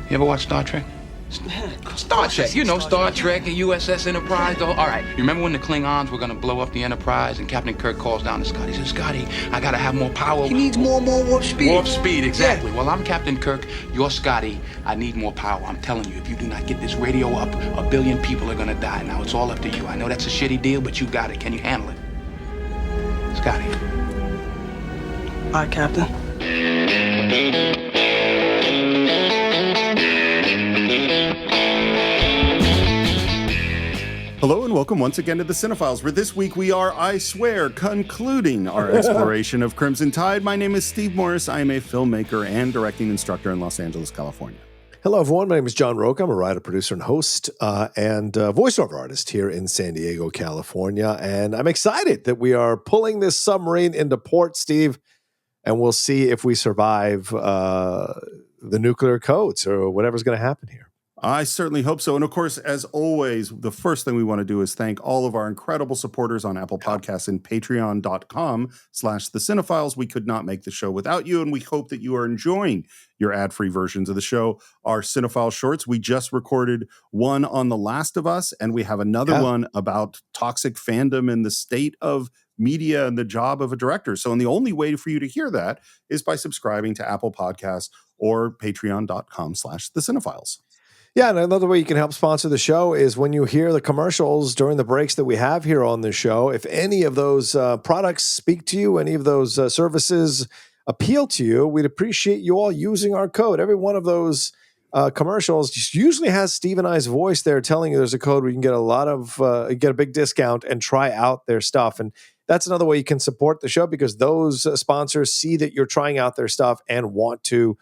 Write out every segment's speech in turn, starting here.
You ever watch Star Trek? Star Trek, you know, Star Trek and USS Enterprise. All right, you remember when the Klingons were gonna blow up the Enterprise and Captain Kirk calls down to Scotty, he says, Scotty, I gotta have more power. He needs more warp speed. Warp speed, exactly. Yeah. Well, I'm Captain Kirk, you're Scotty, I need more power. I'm telling you, if you do not get this radio up, 1 billion people are gonna die. Now, it's all up to you. I know that's a shitty deal, but you got it. Can you handle it? Scotty. All right, Captain. Hello and welcome once again to the Cine-Files, where this week we are, I swear, concluding our exploration of Crimson Tide. My name is Steve Morris. I am a filmmaker and directing instructor in Los Angeles, California. Hello, everyone. My name is John Rocha. I'm a writer, producer, and host, and voiceover artist here in San Diego, California. And I'm excited that we are pulling this submarine into port, Steve, and we'll see if we survive the nuclear codes or whatever's going to happen here. I certainly hope so. And of course, as always, the first thing we want to do is thank all of our incredible supporters on Apple Podcasts and patreon.com/thecine-files. We could not make the show without you, and we hope that you are enjoying your ad-free versions of the show. Our Cine-File shorts, we just recorded one on The Last of Us, and we have another one about toxic fandom and the state of media and the job of a director. So, and the only way for you to hear that is by subscribing to Apple Podcasts or patreon.com/thecine-files. Yeah, and another way you can help sponsor the show is when you hear the commercials during the breaks that we have here on the show. If any of those products speak to you, any of those services appeal to you, we'd appreciate you all using our code. Every one of those commercials usually has Steve and I's voice there telling you there's a code where you can get get a big discount and try out their stuff. And that's another way you can support the show, because those sponsors see that you're trying out their stuff and want to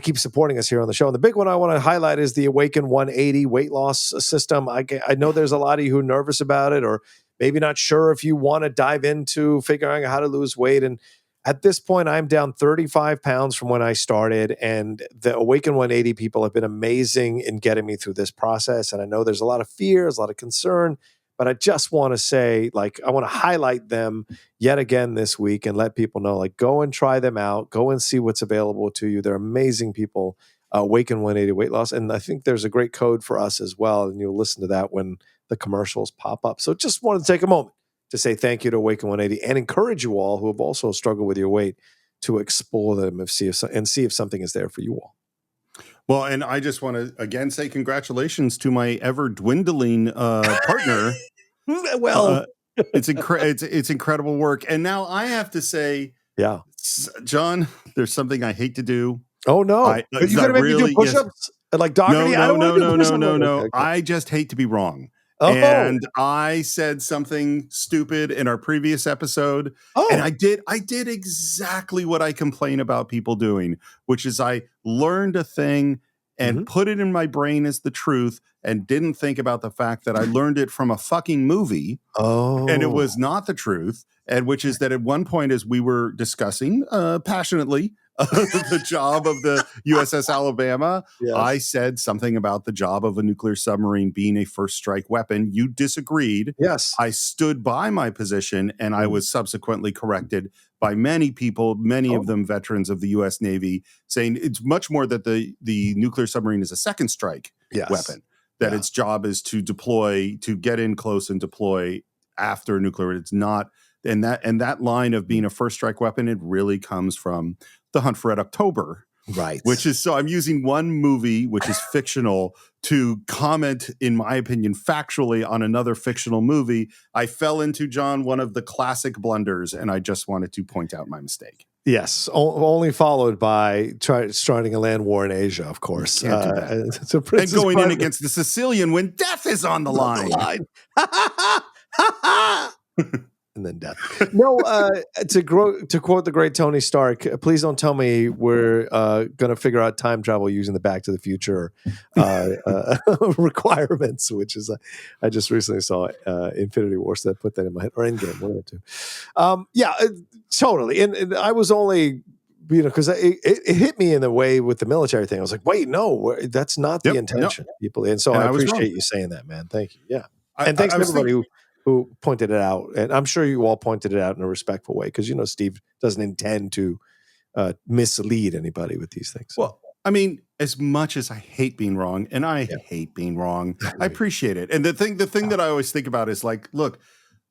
keep supporting us here on the show. And the big one I want to highlight is the Awaken 180 weight loss system. I know there's a lot of you who are nervous about it, or maybe not sure if you want to dive into figuring out how to lose weight. And at this point, I'm down 35 pounds from when I started, and the Awaken 180 people have been amazing in getting me through this process. And I know there's a lot of fear, there's a lot of concern, but I just want to say, I want to highlight them yet again this week and let people know, go and try them out. Go and see what's available to you. They're amazing people. Awaken 180 weight loss. And I think there's a great code for us as well. And you'll listen to that when the commercials pop up. So just wanted to take a moment to say thank you to Awaken 180 and encourage you all who have also struggled with your weight to explore them and see if something is there for you all. Well, and I just want to again say congratulations to my ever dwindling partner. Well, it's incredible work. And now I have to say, yeah, John, there's something I hate to do. Oh no! Are you going to make me do push-ups? Like Doherty? No. Okay. I just hate to be wrong. Oh. And I said something stupid in our previous episode. And I did exactly what I complain about people doing, which is I learned a thing and put it in my brain as the truth and didn't think about the fact that I learned it from a fucking movie. And it was not the truth. And which is that at one point, as we were discussing passionately the job of the USS Alabama, yes, I said something about the job of a nuclear submarine being a first strike weapon. You disagreed. Yes. I stood by my position, and I was subsequently corrected by many people, many of them veterans of the U.S. Navy, saying it's much more that the nuclear submarine is a second strike weapon, that its job is to deploy, to get in close and deploy after nuclear. It's not. And that line of being a first strike weapon, it really comes from The Hunt for Red October. Right. Which is, so I'm using one movie, which is fictional, to comment, in my opinion, factually on another fictional movie. I fell into, John, one of the classic blunders, and I just wanted to point out my mistake. Yes, only followed by starting a land war in Asia, of course. Can't do that. And going in against the Sicilian when death is on the line. And then death. No, to quote the great Tony Stark, please don't tell me we're going to figure out time travel using the Back to the Future requirements, which is, I just recently saw Infinity War, so I put that in my head, or Endgame, one of the two. Yeah, totally. And I was only, because it hit me in the way with the military thing. I was like, wait, no, that's not the intention, people. And so I appreciate you saying that, man. Thank you. Yeah. And thanks to everybody who pointed it out. And I'm sure you all pointed it out in a respectful way, because, Steve doesn't intend to mislead anybody with these things. Well, I mean, as much as I hate being wrong, and I hate being wrong, I appreciate it. And the thing that I always think about is like, look,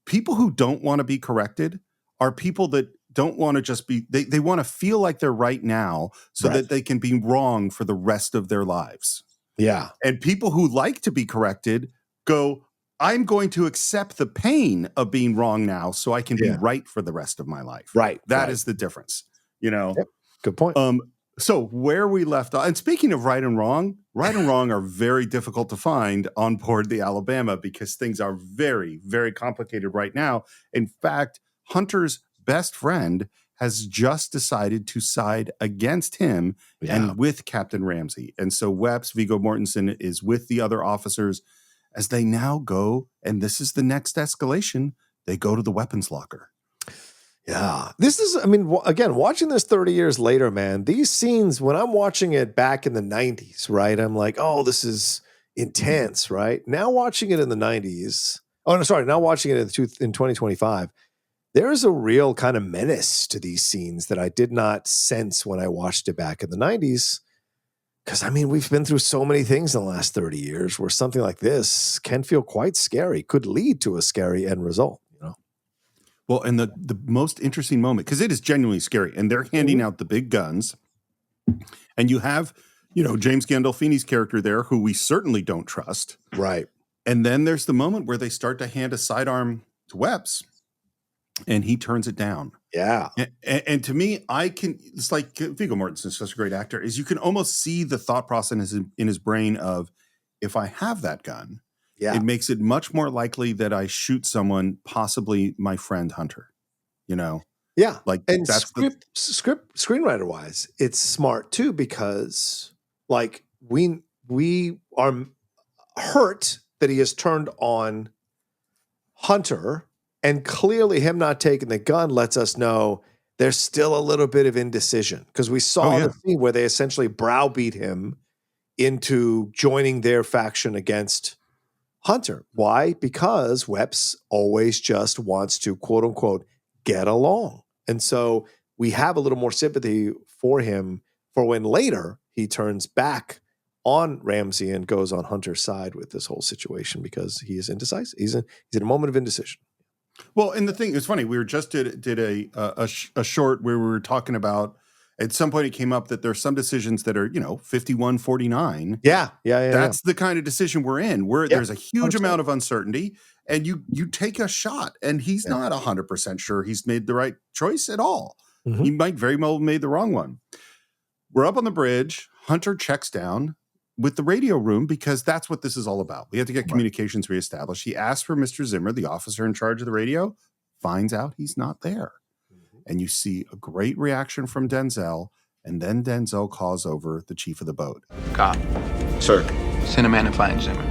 people who don't want to be corrected are people that don't want to just be, they want to feel like they're right now so that they can be wrong for the rest of their lives. Yeah. And people who like to be corrected go, I'm going to accept the pain of being wrong now so I can be right for the rest of my life. Right. That is the difference, you know? Yep. Good point. So where we left off, and speaking of right and wrong are very difficult to find on board the Alabama because things are very, very complicated right now. In fact, Hunter's best friend has just decided to side against him and with Captain Ramsey. And so Wepps, Viggo Mortensen, is with the other officers as they now go, and this is the next escalation, they go to the weapons locker. Yeah. This is, I mean, again, watching this 30 years later, man, these scenes, when I'm watching it back in the 90s, right, I'm like, oh, this is intense, right? Now watching it in the 90s, now watching it in 2025, there's a real kind of menace to these scenes that I did not sense when I watched it back in the 90s. Because, I mean, we've been through so many things in the last 30 years where something like this can feel quite scary, could lead to a scary end result. Well, and the most interesting moment, because it is genuinely scary, and they're handing out the big guns, and you have, James Gandolfini's character there, who we certainly don't trust. Right. And then there's the moment where they start to hand a sidearm to Wepps, and he turns it down. Yeah. And to me, it's like Viggo Mortensen's such a great actor, is you can almost see the thought process in his brain of, if I have that gun, it makes it much more likely that I shoot someone, possibly my friend Hunter, Yeah. Like, and that's screenwriter wise, it's smart too, because like we are hurt that he has turned on Hunter, and clearly him not taking the gun lets us know there's still a little bit of indecision, because we saw the scene where they essentially browbeat him into joining their faction against Hunter. Why? Because Wepps always just wants to, quote unquote, get along. And so we have a little more sympathy for him for when later he turns back on Ramsey and goes on Hunter's side with this whole situation, because he is indecisive. He's in a moment of indecision. Well, and the thing, it's funny, we were just did a short where we were talking about, at some point it came up that there's some decisions that are, 51-49. Yeah. That's the kind of decision we're in, where there's a huge amount of uncertainty, and you take a shot, and he's not 100% sure he's made the right choice at all. Mm-hmm. He might very well have made the wrong one. We're up on the bridge. Hunter checks down with the radio room, because that's what this is all about. We have to get communications reestablished. He asks for Mr. Zimmer, the officer in charge of the radio, finds out he's not there. And you see a great reaction from Denzel, and then Denzel calls over the chief of the boat. Cop. Sir. Send a man and find Zimmer.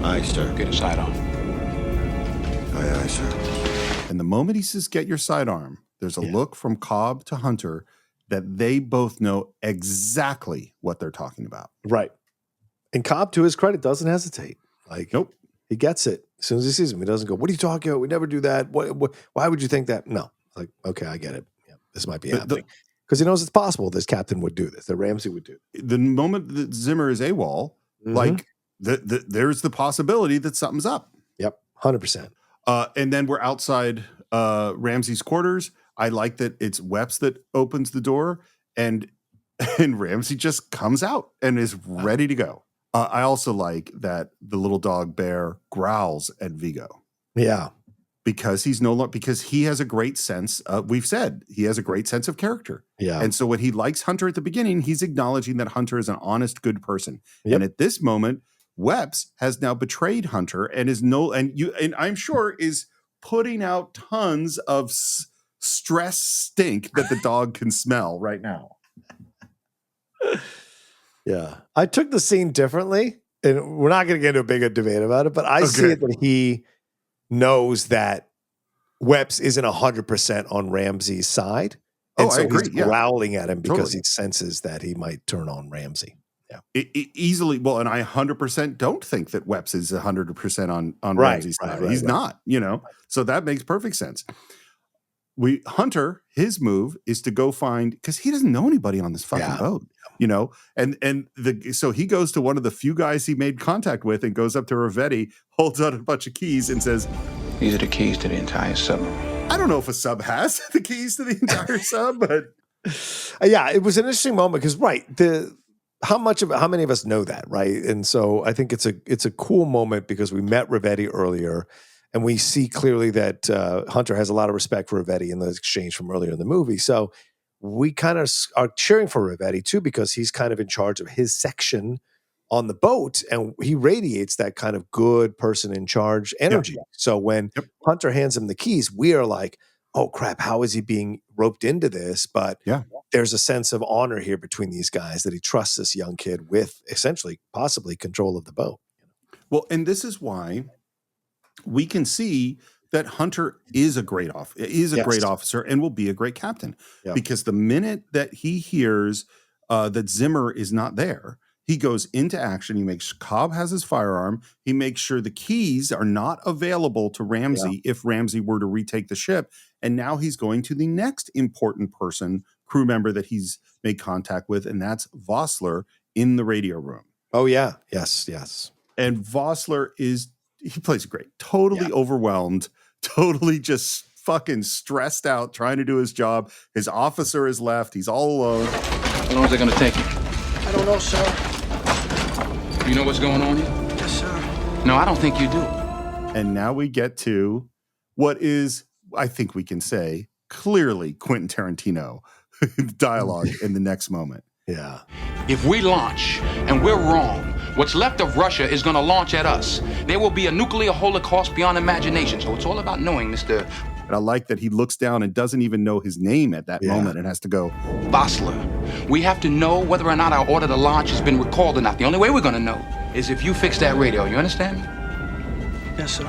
Aye, sir. Get a sidearm. Aye, sir. And the moment he says, get your sidearm, there's a look from Cobb to Hunter that they both know exactly what they're talking about. Right. And Cobb, to his credit, doesn't hesitate. Like, nope. He gets it. As soon as he sees him, he doesn't go, what are you talking about? We never do that. Why would you think that? No. Like, okay, I get it. Yeah, this might be happening. Because he knows it's possible this captain would do this, that Ramsey would do. The moment that Zimmer is AWOL, like, there's the possibility that something's up. Yep, 100%. And then we're outside Ramsey's quarters. I like that it's Wepps that opens the door, and Ramsey just comes out and is ready to go. I also like that the little dog Bear growls at Viggo. Yeah. Because he's no longer, because he has a great sense. We've said he has a great sense of character. Yeah. And so when he likes Hunter at the beginning, he's acknowledging that Hunter is an honest, good person. Yep. And at this moment, Wepps has now betrayed Hunter and and I'm sure is putting out tons of stress stink that the dog can smell right now. Yeah. I took the scene differently, and we're not going to get into a big debate about it, but I see it that he knows that Wepps isn't 100% on Ramsey's side. And so I agree. He's growling at him because he senses that he might turn on Ramsey. Yeah. Easily. Well, and I 100% don't think that Wepps is 100% on Ramsey's side. He's not, so that makes perfect sense. Hunter, his move is to go find, because he doesn't know anybody on this fucking boat. you know, so he goes to one of the few guys he made contact with and goes up to Ravetti, holds out a bunch of keys and says, These are the keys to the entire submarine. I don't know if a sub has the keys to the entire sub, but yeah, it was an interesting moment because how many of us know that, right? And so I think it's a cool moment because we met Ravetti earlier, and we see clearly that Hunter has a lot of respect for Ravetti in the exchange from earlier in the movie. So we kind of are cheering for Ravetti too because he's kind of in charge of his section on the boat, and he radiates that kind of good person in charge energy. Yeah. So when Hunter hands him the keys, we are like, oh crap, how is he being roped into this? But there's a sense of honor here between these guys that he trusts this young kid with essentially possibly control of the boat. Well, and this is why we can see that Hunter is a great great officer and will be a great captain. Because the minute that he hears that Zimmer is not there, he goes into action. He makes Cobb has his firearm. He makes sure the keys are not available to Ramsey if Ramsey were to retake the ship. And now he's going to the next important person, crew member that he's made contact with, and that's Vossler in the radio room. Oh, yeah. Yes. And Vossler he plays great. Totally overwhelmed, totally just fucking stressed out, trying to do his job. His officer is left. He's all alone. How long is it going to take you? I don't know, sir. You know what's going on here? Yes, sir. No, I don't think you do. And now we get to what is, I think we can say, clearly Quentin Tarantino dialogue in the next moment. Yeah. If we launch and we're wrong, what's left of Russia is going to launch at us. There will be a nuclear holocaust beyond imagination. So it's all about knowing, Mr. And I like that he looks down and doesn't even know his name at that moment and has to go, Vossler. We have to know whether or not our order to launch has been recalled or not. The only way we're going to know is if you fix that radio. You understand me? Yes, sir.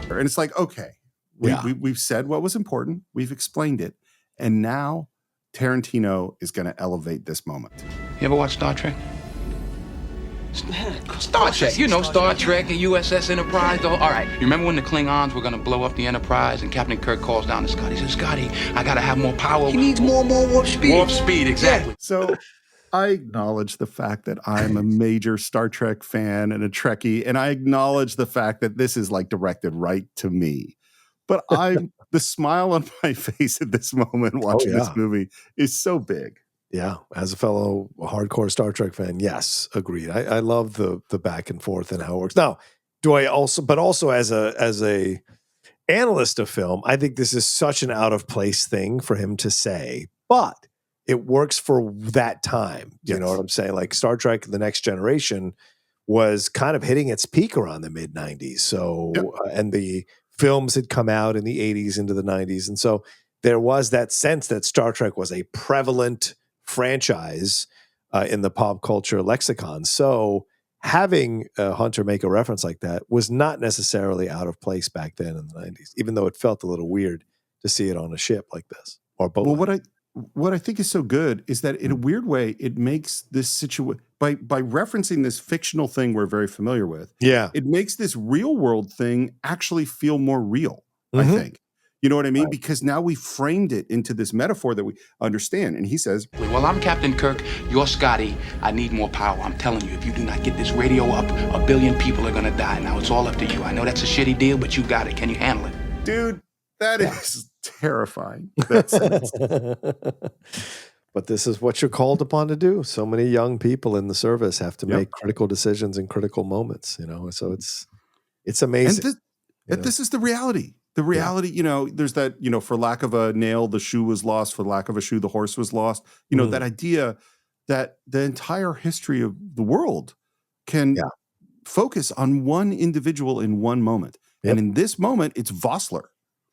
And it's like, okay, we've said what was important. We've explained it. And now Tarantino is going to elevate this moment. You ever watch Star Trek? Star Trek, you know, Star Trek and USS Enterprise, though. All right, you remember when the Klingons were going to blow up the Enterprise and Captain Kirk calls down to Scotty, he says, Scotty, I got to have more power. He needs more warp speed. Warp speed, exactly. So I acknowledge the fact that I'm a major Star Trek fan and a Trekkie, and I acknowledge the fact that this is like directed right to me. But the smile on my face at this moment watching this movie is so big. Yeah, as a fellow hardcore Star Trek fan, yes, agreed. I love the back and forth and how it works. Now, also as a analyst of film, I think this is such an out of place thing for him to say, but it works for that time. You know what I'm saying? Like Star Trek: The Next Generation was kind of hitting its peak around the mid 90s. So, and the films had come out in the 80s into the 90s, and so there was that sense that Star Trek was a prevalent franchise in the pop culture lexicon. So having Hunter make a reference like that was not necessarily out of place back then in the 90s, even though it felt a little weird to see it on a ship like this or boat. Well, what I think is so good is that in a weird way, it makes this situation by referencing this fictional thing we're very familiar with. Yeah. It makes this real world thing actually feel more real, I think. You know what I mean? Right. Because now we framed it into this metaphor that we understand. And he says, well, I'm Captain Kirk. You're Scotty. I need more power. I'm telling you, if you do not get this radio up, 1 billion people are going to die. Now, it's all up to you. I know that's a shitty deal, but you got it. Can you handle it? Dude, that is terrifying. But this is what you're called upon to do. So many young people in the service have to make critical decisions in critical moments, you know? So it's amazing. And this is the reality. The reality, you know, there's that, you know, for lack of a nail, the shoe was lost. For lack of a shoe, the horse was lost. You know, that idea that the entire history of the world can focus on one individual in one moment. And in this moment, it's Vossler.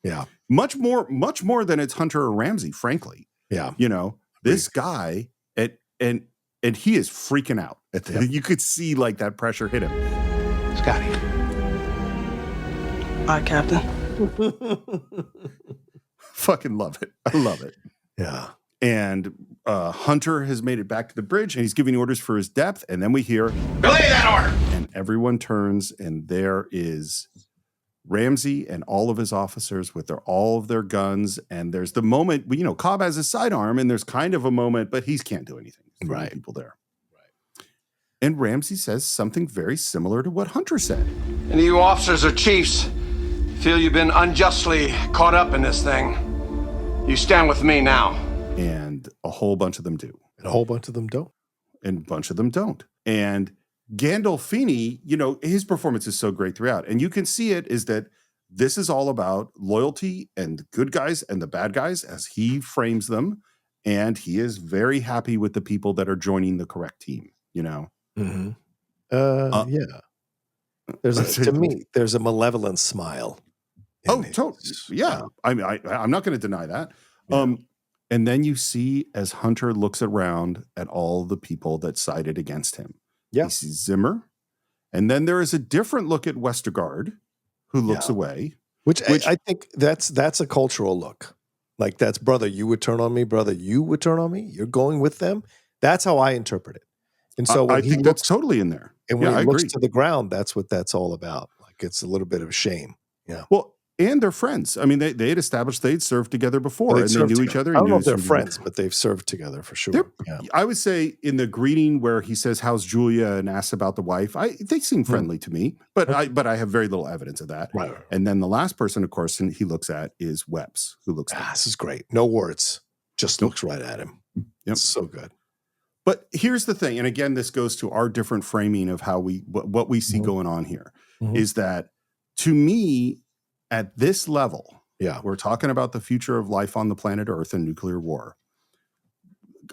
Yeah. Much more than it's Hunter or Ramsey, frankly. Yeah. You know, this guy, and he is freaking out. You could see like that pressure hit him. Scotty. Aye, Captain. Fucking love it. I love it. Yeah. And Hunter has made it back to the bridge and he's giving orders for his depth. And then we hear, belay that order. And everyone turns and there is Ramsey and all of his officers with all of their guns. And there's the moment, you know, Cobb has his sidearm and there's kind of a moment, but he can't do anything. for Right. the people there. And Ramsey says something very similar to what Hunter said. Any of you officers or chiefs feel you've been unjustly caught up in this thing, you stand with me now. And a whole bunch of them do. And a whole bunch of them don't. And a bunch of them don't. And Gandolfini, you know, his performance is so great throughout. And you can see it is that this is all about loyalty and the good guys and the bad guys as he frames them. And he is very happy with the people that are joining the correct team, you know? Mm-hmm. Yeah. To me, there's a malevolent smile. Oh, totally. Yeah. I'm not going to deny that. Yeah. And then you see as Hunter looks around at all the people that sided against him. Yeah. He sees Zimmer. And then there is a different look at Westergaard, who looks away. Which I think that's a cultural look. Like that's, brother, you would turn on me. Brother, you would turn on me. You're going with them. That's how I interpret it. And so when I think that's totally in there. And when he looks to the ground, that's what that's all about. Like it's a little bit of shame. Yeah. Well, and they're friends. I mean, they had established they'd served together before, and they knew each other. I don't know if they're friends, but they've served together for sure. Yeah. I would say in the greeting where he says, "How's Julia?" and asks about the wife, they seem friendly to me, but I have very little evidence of that. Right. And then the last person, of course, he looks at is Webs, who looks. This is great. No words, just looks right at him. Yep. It's so good. But here's the thing, and again, this goes to our different framing of how what we see going on here, is that to me, at this level, we're talking about the future of life on the planet Earth and nuclear war.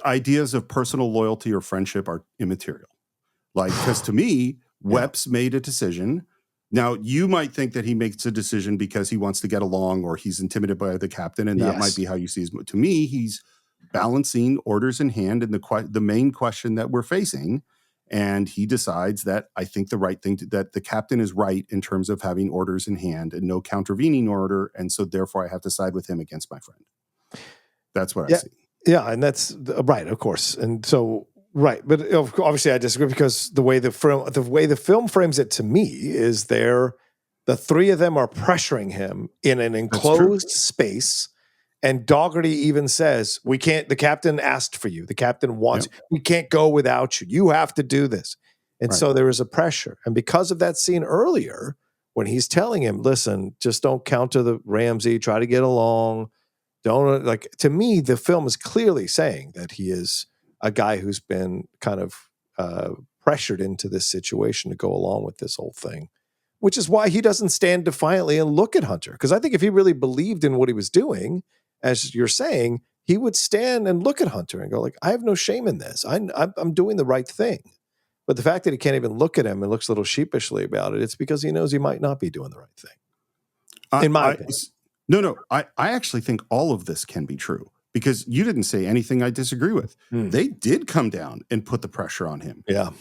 Ideas of personal loyalty or friendship are immaterial. Like, because to me, Webs made a decision. Now, you might think that he makes a decision because he wants to get along or he's intimidated by the captain, and that might be how you see it. To me, he's balancing orders in hand and the main question that we're facing. And he decides that I think the right thing that the captain is right in terms of having orders in hand and no countervening order. And so therefore I have to side with him against my friend. That's what I see. Yeah. And that's right. Of course. And so, right. But obviously I disagree because the way the film frames it to me is the three of them are pressuring him in an enclosed space. And Dougherty even says, we can't, the captain asked for you. The captain wants, we can't go without you. You have to do this. And so there is a pressure. And because of that scene earlier, when he's telling him, listen, just don't counter the Ramsey, try to get along. Don't to me, the film is clearly saying that he is a guy who's been kind of pressured into this situation to go along with this whole thing, which is why he doesn't stand defiantly and look at Hunter. Because I think if he really believed in what he was doing, as you're saying, he would stand and look at Hunter and go like, I have no shame in this. I'm doing the right thing. But the fact that he can't even look at him and looks a little sheepishly about it, it's because he knows he might not be doing the right thing. In my opinion. No. I actually think all of this can be true because you didn't say anything I disagree with. They did come down and put the pressure on him. Yeah. I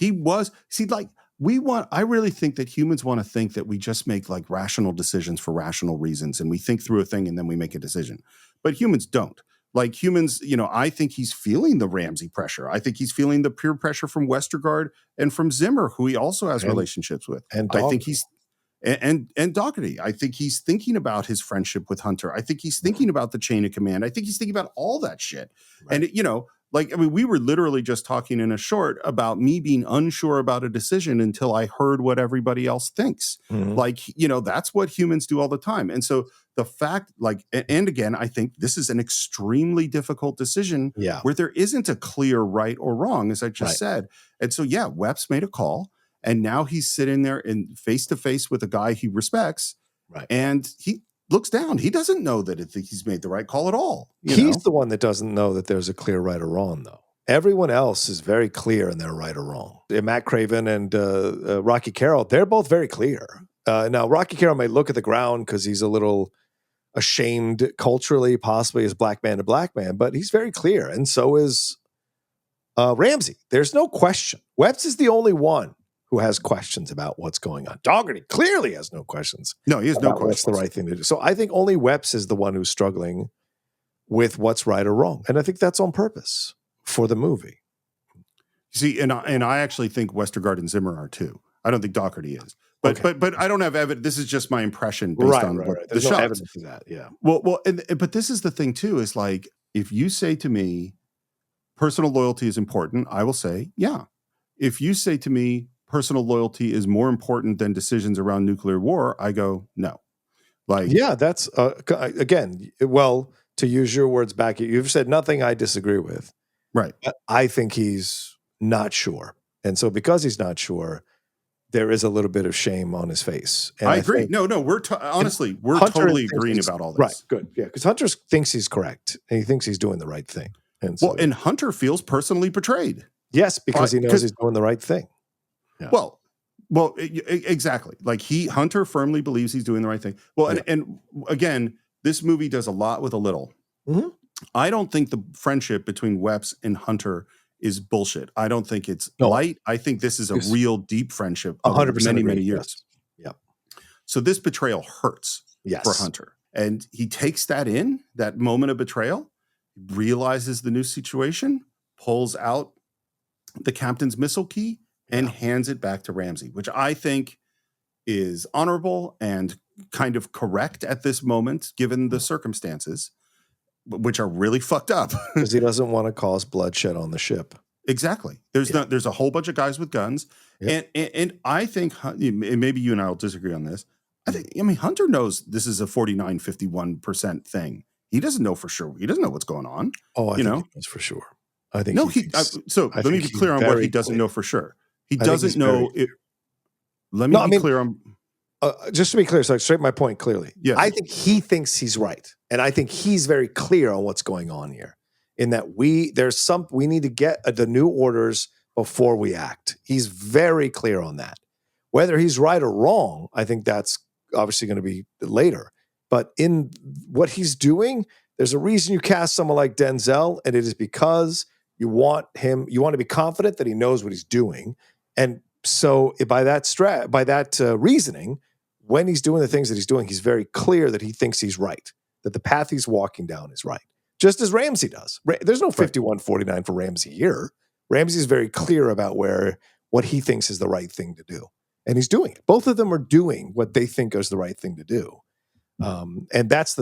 really think that humans want to think that we just make like rational decisions for rational reasons and we think through a thing and then we make a decision. But humans don't. Like humans, I think he's feeling the Ramsey pressure. I think he's feeling the peer pressure from Westergaard and from Zimmer, who he also has relationships with. And I think he's and Dougherty. I think he's thinking about his friendship with Hunter. I think he's thinking about the chain of command. I think he's thinking about all that shit. Right. And we were literally just talking in a short about me being unsure about a decision until I heard what everybody else thinks. That's what humans do all the time. And so the fact, and again, I think this is an extremely difficult decision where there isn't a clear right or wrong, as I just said. And so, Webs made a call, and now he's sitting there in face to face with a guy he respects, and he looks down. He doesn't know that he's made the right call at all. He's the one that doesn't know that there's a clear right or wrong, though. Everyone else is very clear in their right or wrong. Matt Craven and Rocky Carroll, they're both very clear. Now, Rocky Carroll may look at the ground because he's a little ashamed culturally, possibly as black man to black man, but he's very clear. And so is Ramsey. There's no question. Webs is the only one who has questions about what's going on. Dougherty clearly has no questions. No, he has no questions. What's the right thing to do? So I think only Webs is the one who's struggling with what's right or wrong. And I think that's on purpose for the movie. See, and I actually think Westergaard and Zimmer are too. I don't think Dougherty is. But I don't have evidence. This is just my impression based on the shots. Evidence of that, yeah. Well, but this is the thing too, is like, if you say to me, personal loyalty is important, I will say, yeah. If you say to me, personal loyalty is more important than decisions around nuclear war, I go, no. Like, yeah, that's again, well, to use your words back, you've said nothing I disagree with. right. I think he's not sure. And so because he's not sure, there is a little bit of shame on his face. And I agree. think, No, we're honestly, we're Hunter totally thinks agreeing he's- about all this. Right, good. Yeah, because Hunter thinks he's correct. And he thinks he's doing the right thing. And so, And Hunter feels personally betrayed. yes, because he knows 'cause- he's doing the right thing. Yeah. Well, exactly. Like Hunter firmly believes he's doing the right thing. Well, Yeah. and again, this movie does a lot with a little. Mhm. I don't think the friendship between Wepps and Hunter is bullshit. I don't think it's No. light. I think this is a Yes. real deep friendship of 100% many, agree. many years. Yes. So this betrayal hurts Yes. for Hunter. And he takes that in, that moment of betrayal, realizes the new situation, pulls out the captain's missile key, and hands it back to Ramsey, which I think is honorable and kind of correct at this moment, given the circumstances, which are really fucked up. Because he doesn't want to cause bloodshed on the ship. Exactly. There's a whole bunch of guys with guns. Yep. And I think, and maybe you and I will disagree on this. I mean, Hunter knows this is a 51% thing. He doesn't know for sure. He doesn't know what's going on. Oh, I you think know? he knows for sure. I think No, so I let me think be he's clear on what very he doesn't clear. know for sure. He I think doesn't he's know. very Let me No, I be mean- clear on. just to be clear, so I straight my point clearly. Yes. I think he thinks he's right. And I think he's very clear on what's going on here. In that we need to get the new orders before we act. He's very clear on that. Whether he's right or wrong, I think that's obviously going to be later. But in what he's doing, there's a reason you cast someone like Denzel, and it is because you want to be confident that he knows what he's doing. And so by that reasoning, when he's doing the things that he's doing, he's very clear that he thinks he's right, that the path he's walking down is right, just as Ramsey does. There's no 51-49 for Ramsey here. Ramsey is very clear about what he thinks is the right thing to do, and he's doing it. Both of them are doing what they think is the right thing to do, and that's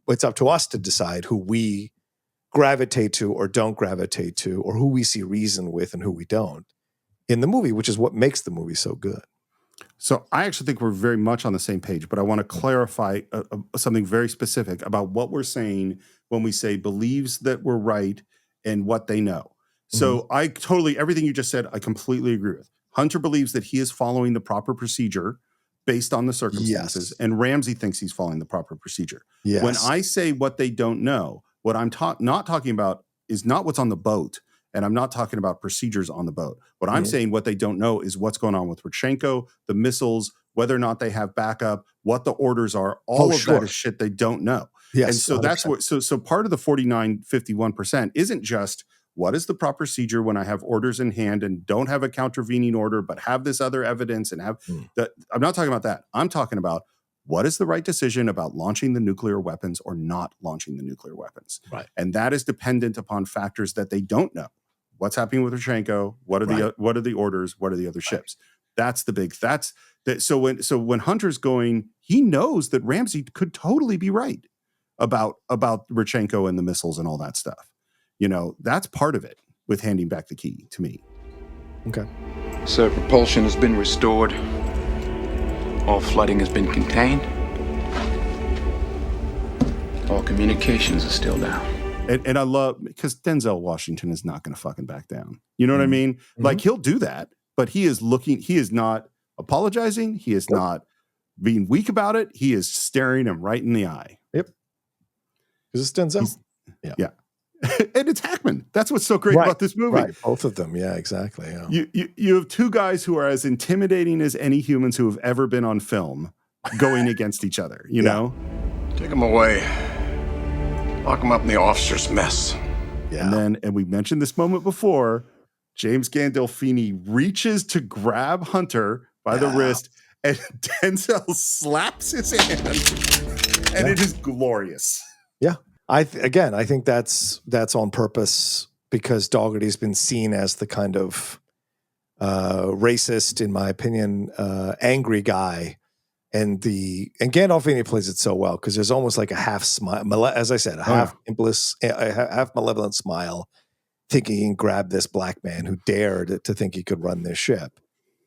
it's up to us to decide who we gravitate to or don't gravitate to, or who we see reason with and who we don't in the movie, which is what makes the movie so good. So I actually think we're very much on the same page, but I want to clarify something very specific about what we're saying when we say believes that we're right and what they know. So I totally, everything you just said, I completely agree with. Hunter believes that he is following the proper procedure based on the circumstances, and Ramsey thinks he's following the proper procedure. Yes. When I say what they don't know, what I'm not talking about is not what's on the boat. And I'm not talking about procedures on the boat. What I'm saying, what they don't know is what's going on with Rodchenko, the missiles, whether or not they have backup, what the orders are. All of that is shit they don't know. Yes, and so 100%. that's what. So part of the 49-51% isn't just what is the proper procedure when I have orders in hand and don't have a countervening order, but have this other evidence and have that. I'm not talking about that. I'm talking about what is the right decision about launching the nuclear weapons or not launching the nuclear weapons. Right. And that is dependent upon factors that they don't know. What's happening with Rodchenko? What are the orders? What are the other ships? That's the big. That's that. So when Hunter's going, he knows that Ramsey could totally be right about Rodchenko and the missiles and all that stuff. You know, that's part of it with handing back the key to me. Okay. Sir, propulsion has been restored. All flooding has been contained. All communications are still down. And I love, because Denzel Washington is not going to fucking back down. You know what I mean? Like, he'll do that, but he is not apologizing. He is not being weak about it. He is staring him right in the eye. Yep. Because it's Denzel. Yeah. And it's Hackman. That's what's so great about this movie. Right. Both of them. Yeah, exactly. Yeah. You have two guys who are as intimidating as any humans who have ever been on film going against each other, you know? Take him away. Lock him up in the officer's mess. Yeah. And we mentioned this moment before, James Gandolfini reaches to grab Hunter by the wrist, and Denzel slaps his hand, and it is glorious. Yeah. I think that's on purpose, because Dougherty's been seen as the kind of racist, in my opinion, angry guy. And Gandolfini plays it so well, because there's almost like a half smile, as I said, a half malevolent smile. thinking he can grab this black man who dared to think he could run this ship.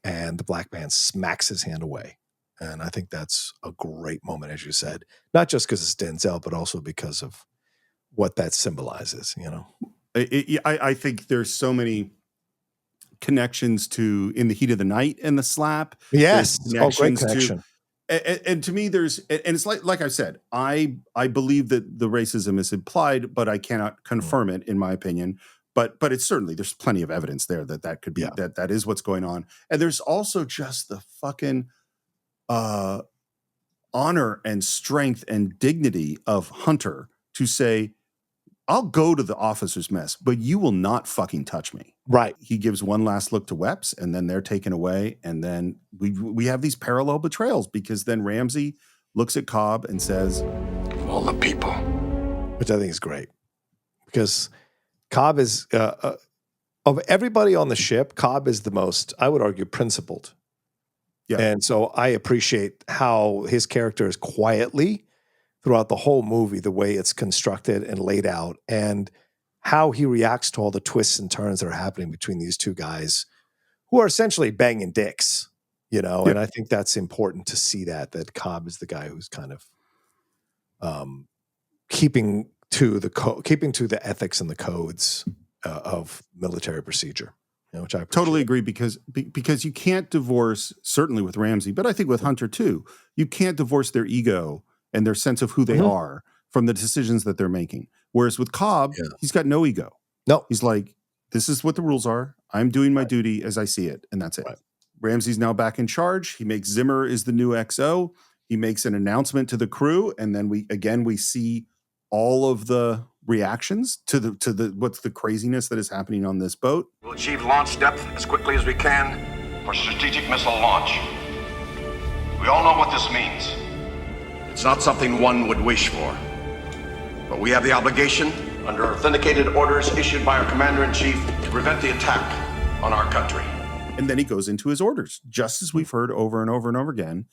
And the black man smacks his hand away. And I think that's a great moment, as you said, not just because it's Denzel, but also because of what that symbolizes, you know? I think there's so many connections to In the Heat of the Night and the slap. Yes. Great To, connection. and to me, and it's like I said, I believe that the racism is implied, but I cannot confirm it, in my opinion. But it's certainly, there's plenty of evidence there that could be, that is what's going on. And there's also just the fucking honor and strength and dignity of Hunter to say, I'll go to the officer's mess, but you will not fucking touch me. Right. He gives one last look to Wepps, and then they're taken away. And then we have these parallel betrayals, because then Ramsey looks at Cobb and says, all the people. Which I think is great, because Cobb is, of everybody on the ship, Cobb is the most, I would argue, principled. Yeah. And so I appreciate how his character is quietly throughout the whole movie, the way it's constructed and laid out, and how he reacts to all the twists and turns that are happening between these two guys who are essentially banging dicks, you know? Yeah. And I think that's important to see that Cobb is the guy who's kind of keeping to the ethics and the codes of military procedure. You know, which I totally agree, because you can't divorce, certainly with Ramsey, but I think with Hunter too, you can't divorce their ego and their sense of who they are from the decisions that they're making. Whereas with Cobb, he's got no ego. No. He's like, this is what the rules are. I'm doing my duty as I see it, and that's it. Right. Ramsey's now back in charge. He makes Zimmer is the new XO. He makes an announcement to the crew, and then we see all of the reactions to the what's the craziness that is happening on this boat. We'll achieve launch depth as quickly as we can for strategic missile launch. We all know what this means. It's not something one would wish for, but we have the obligation, under authenticated orders issued by our commander-in-chief, to prevent the attack on our country. And then he goes into his orders, just as we've heard over and over and over again,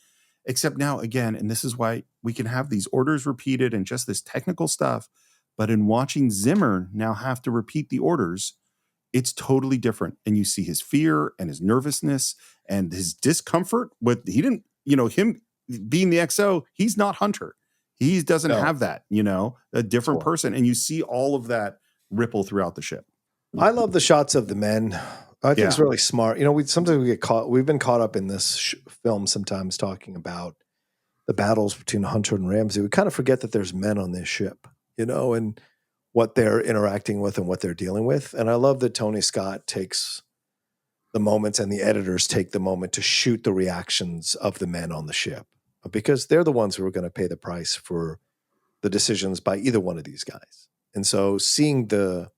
except now, again, and this is why we can have these orders repeated and just this technical stuff, but in watching Zimmer now have to repeat the orders, it's totally different. And you see his fear and his nervousness and his discomfort with, him being the XO, he's not Hunter. He doesn't have that, a different person. And you see all of that ripple throughout the ship. I love the shots of the men. I think it's really smart. Sometimes we get caught. We've been caught up in this film sometimes talking about the battles between Hunter and Ramsey. We kind of forget that there's men on this ship, and what they're interacting with and what they're dealing with. And I love that Tony Scott takes the moments and the editors take the moment to shoot the reactions of the men on the ship, because they're the ones who are going to pay the price for the decisions by either one of these guys. And so seeing the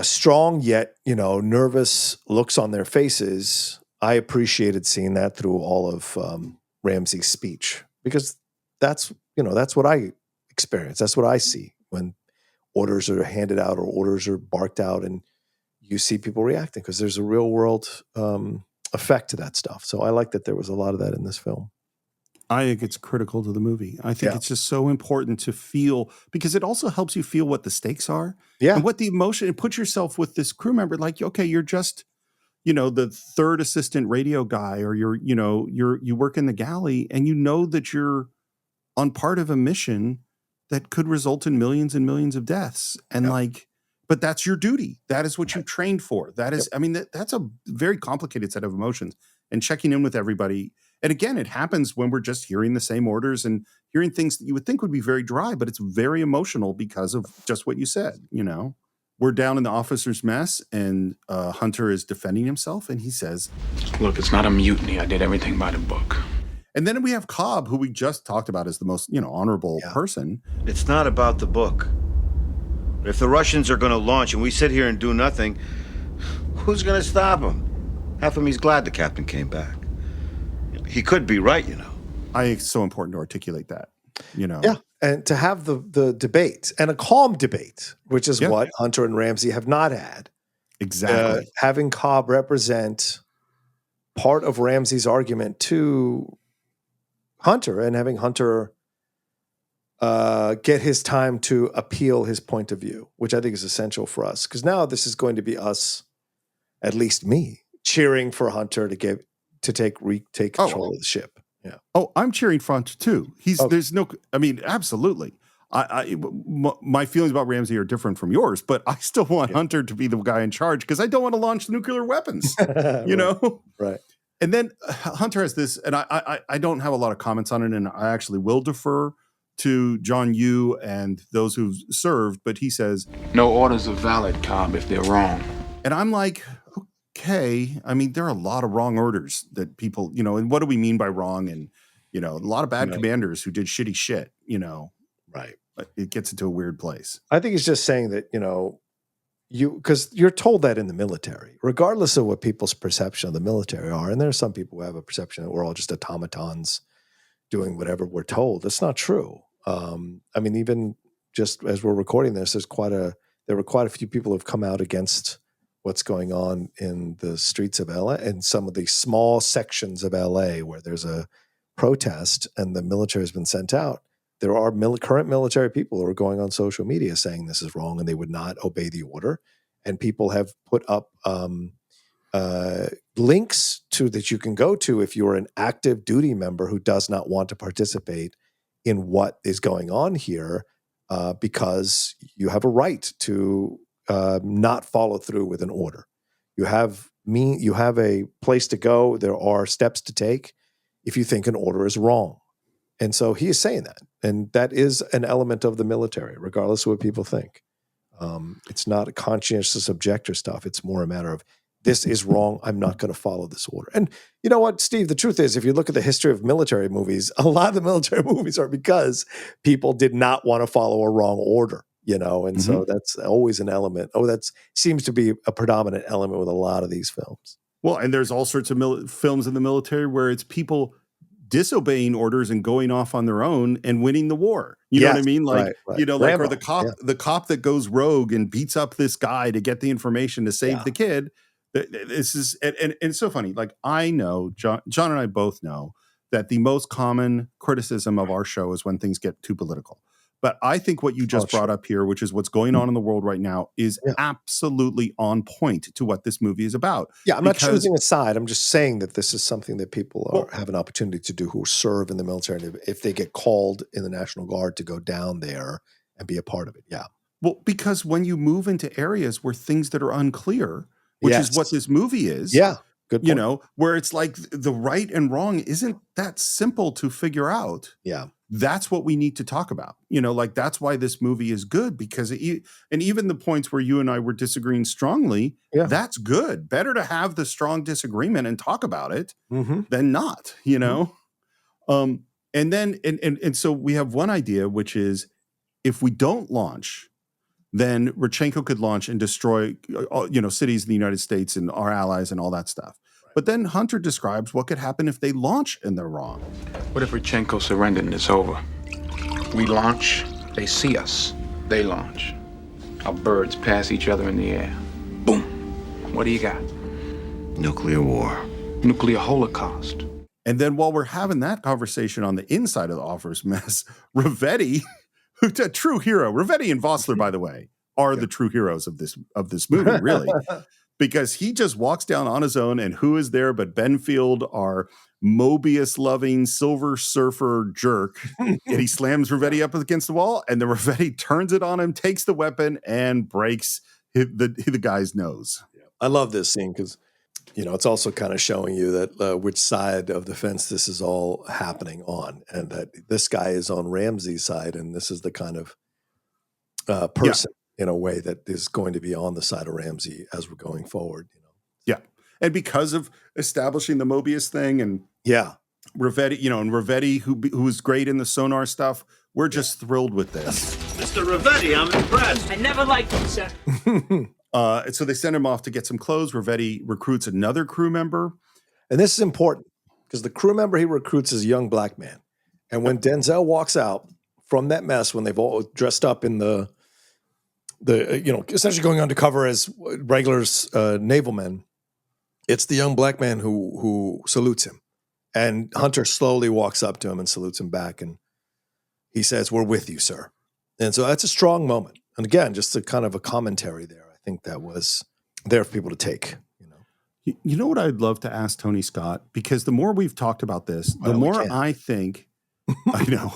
strong yet, nervous looks on their faces, I appreciated seeing that through all of Ramsey's speech, because that's what I experience. That's what I see when orders are handed out or orders are barked out, and you see people reacting, because there's a real world effect to that stuff. So I like that there was a lot of that in this film. I think it's critical to the movie. I think it's just so important to feel, because it also helps you feel what the stakes are. Yeah. And what the emotion, and put yourself with this crew member, like, okay, you're just, the third assistant radio guy, or you work in the galley, and that you're on part of a mission that could result in millions and millions of deaths. And but that's your duty. That is what you trained for. That is, that's a very complicated set of emotions, and checking in with everybody. And again, it happens when we're just hearing the same orders and hearing things that you would think would be very dry, but it's very emotional because of just what you said. We're down in the officer's mess, and Hunter is defending himself, and he says, "Look, it's not a mutiny. I did everything by the book." And then we have Cobb, who we just talked about as the most, honorable person. It's not about the book. If the Russians are going to launch and we sit here and do nothing, who's going to stop them? Half of me's glad the captain came back. He could be right, I think it's so important to articulate that, Yeah, and to have the debate, and a calm debate, which is what Hunter and Ramsey have not had. Exactly. Having Cobb represent part of Ramsey's argument to Hunter, and having Hunter get his time to appeal his point of view, which I think is essential for us. Because now this is going to be us, at least me, cheering for Hunter to take control of the ship. Yeah. Oh, I'm cheering for Hunter too. There's no. I mean, absolutely. My feelings about Ramsey are different from yours, but I still want Hunter to be the guy in charge because I don't want to launch nuclear weapons. You know, right? And then Hunter has this, and I don't have a lot of comments on it, and I actually will defer to John Yu and those who've served, but he says, "No orders are valid, Cobb, if they're wrong." And I'm like, okay. I mean, there are a lot of wrong orders that people, and what do we mean by wrong? And a lot of bad commanders who did shitty shit. Right. But it gets into a weird place. I think he's just saying that, because you're told that in the military, regardless of what people's perception of the military are. And there are some people who have a perception that we're all just automatons doing whatever we're told. That's not true. I mean, even just as we're recording this, there were quite a few people who've come out against what's going on in the streets of LA and some of the small sections of LA where there's a protest and the military has been sent out. There are current military people who are going on social media saying this is wrong and they would not obey the order. And people have put up links that you can go to if you're an active duty member who does not want to participate in what is going on here, because you have a right to not follow through with an order. You have a place to go. There are steps to take if you think an order is wrong. And so he is saying that. And that is an element of the military, regardless of what people think. It's not a conscientious objector stuff. It's more a matter of, this is wrong. I'm not going to follow this order. And you know what, Steve, the truth is, if you look at the history of military movies, a lot of the military movies are because people did not want to follow a wrong order, and so that's always an element. That seems to be a predominant element with a lot of these films. Well, and there's all sorts of films in the military where it's people disobeying orders and going off on their own and winning the war. You know what I mean? Like, right. Rambo, or the cop that goes rogue and beats up this guy to get the information to save the kid. This is, and it's so funny. Like, I know John and I both know that the most common criticism of our show is when things get too political. But I think what you just brought up here, which is what's going on in the world right now, is absolutely on point to what this movie is about. Yeah, I'm not choosing a side. I'm just saying that this is something that people have an opportunity to do who serve in the military, and if they get called in the National Guard to go down there and be a part of it. Yeah. Well, because when you move into areas where things that are unclear, which is what this movie is. Yeah. Good point. Where it's like the right and wrong isn't that simple to figure out. Yeah. That's what we need to talk about. That's why this movie is good, because and even the points where you and I were disagreeing strongly, that's good. Better to have the strong disagreement and talk about it than not, And then, and so we have one idea, which is, if we don't launch, then Rodchenko could launch and destroy, cities in the United States and our allies and all that stuff. But then Hunter describes what could happen if they launch and they're wrong. What if Rodchenko surrendered and it's over? We launch, they see us, they launch. Our birds pass each other in the air. Boom. What do you got? Nuclear war. Nuclear holocaust. And then while we're having that conversation on the inside of the officer's mess, Ravetti, who's a true hero, Ravetti and Vossler, by the way, are the true heroes of this movie, really. Because he just walks down on his own, and who is there but Benfield, our Mobius-loving Silver Surfer jerk, and he slams Ravetti up against the wall, and then Ravetti turns it on him, takes the weapon, and breaks the guy's nose. I love this scene because, it's also kind of showing you that which side of the fence this is all happening on, and that this guy is on Ramsey's side, and this is the kind of person in a way that is going to be on the side of Ramsey as we're going forward. Yeah. And because of establishing the Mobius thing and Ravetti, and Ravetti, who was great in the sonar stuff, we're just thrilled with this. Mr. Ravetti, I'm impressed. I never liked him, sir. And so they send him off to get some clothes. Ravetti recruits another crew member. And this is important because the crew member he recruits is a young black man. And when Denzel walks out from that mess, when they've all dressed up in the essentially going undercover as regular naval men, it's the young black man who salutes him. And Hunter slowly walks up to him and salutes him back. And he says, "We're with you, sir." And so that's a strong moment. And again, just a kind of a commentary there. I think that was there for people to take. You know what I'd love to ask Tony Scott? Because the more we've talked about this, the more I think, I know,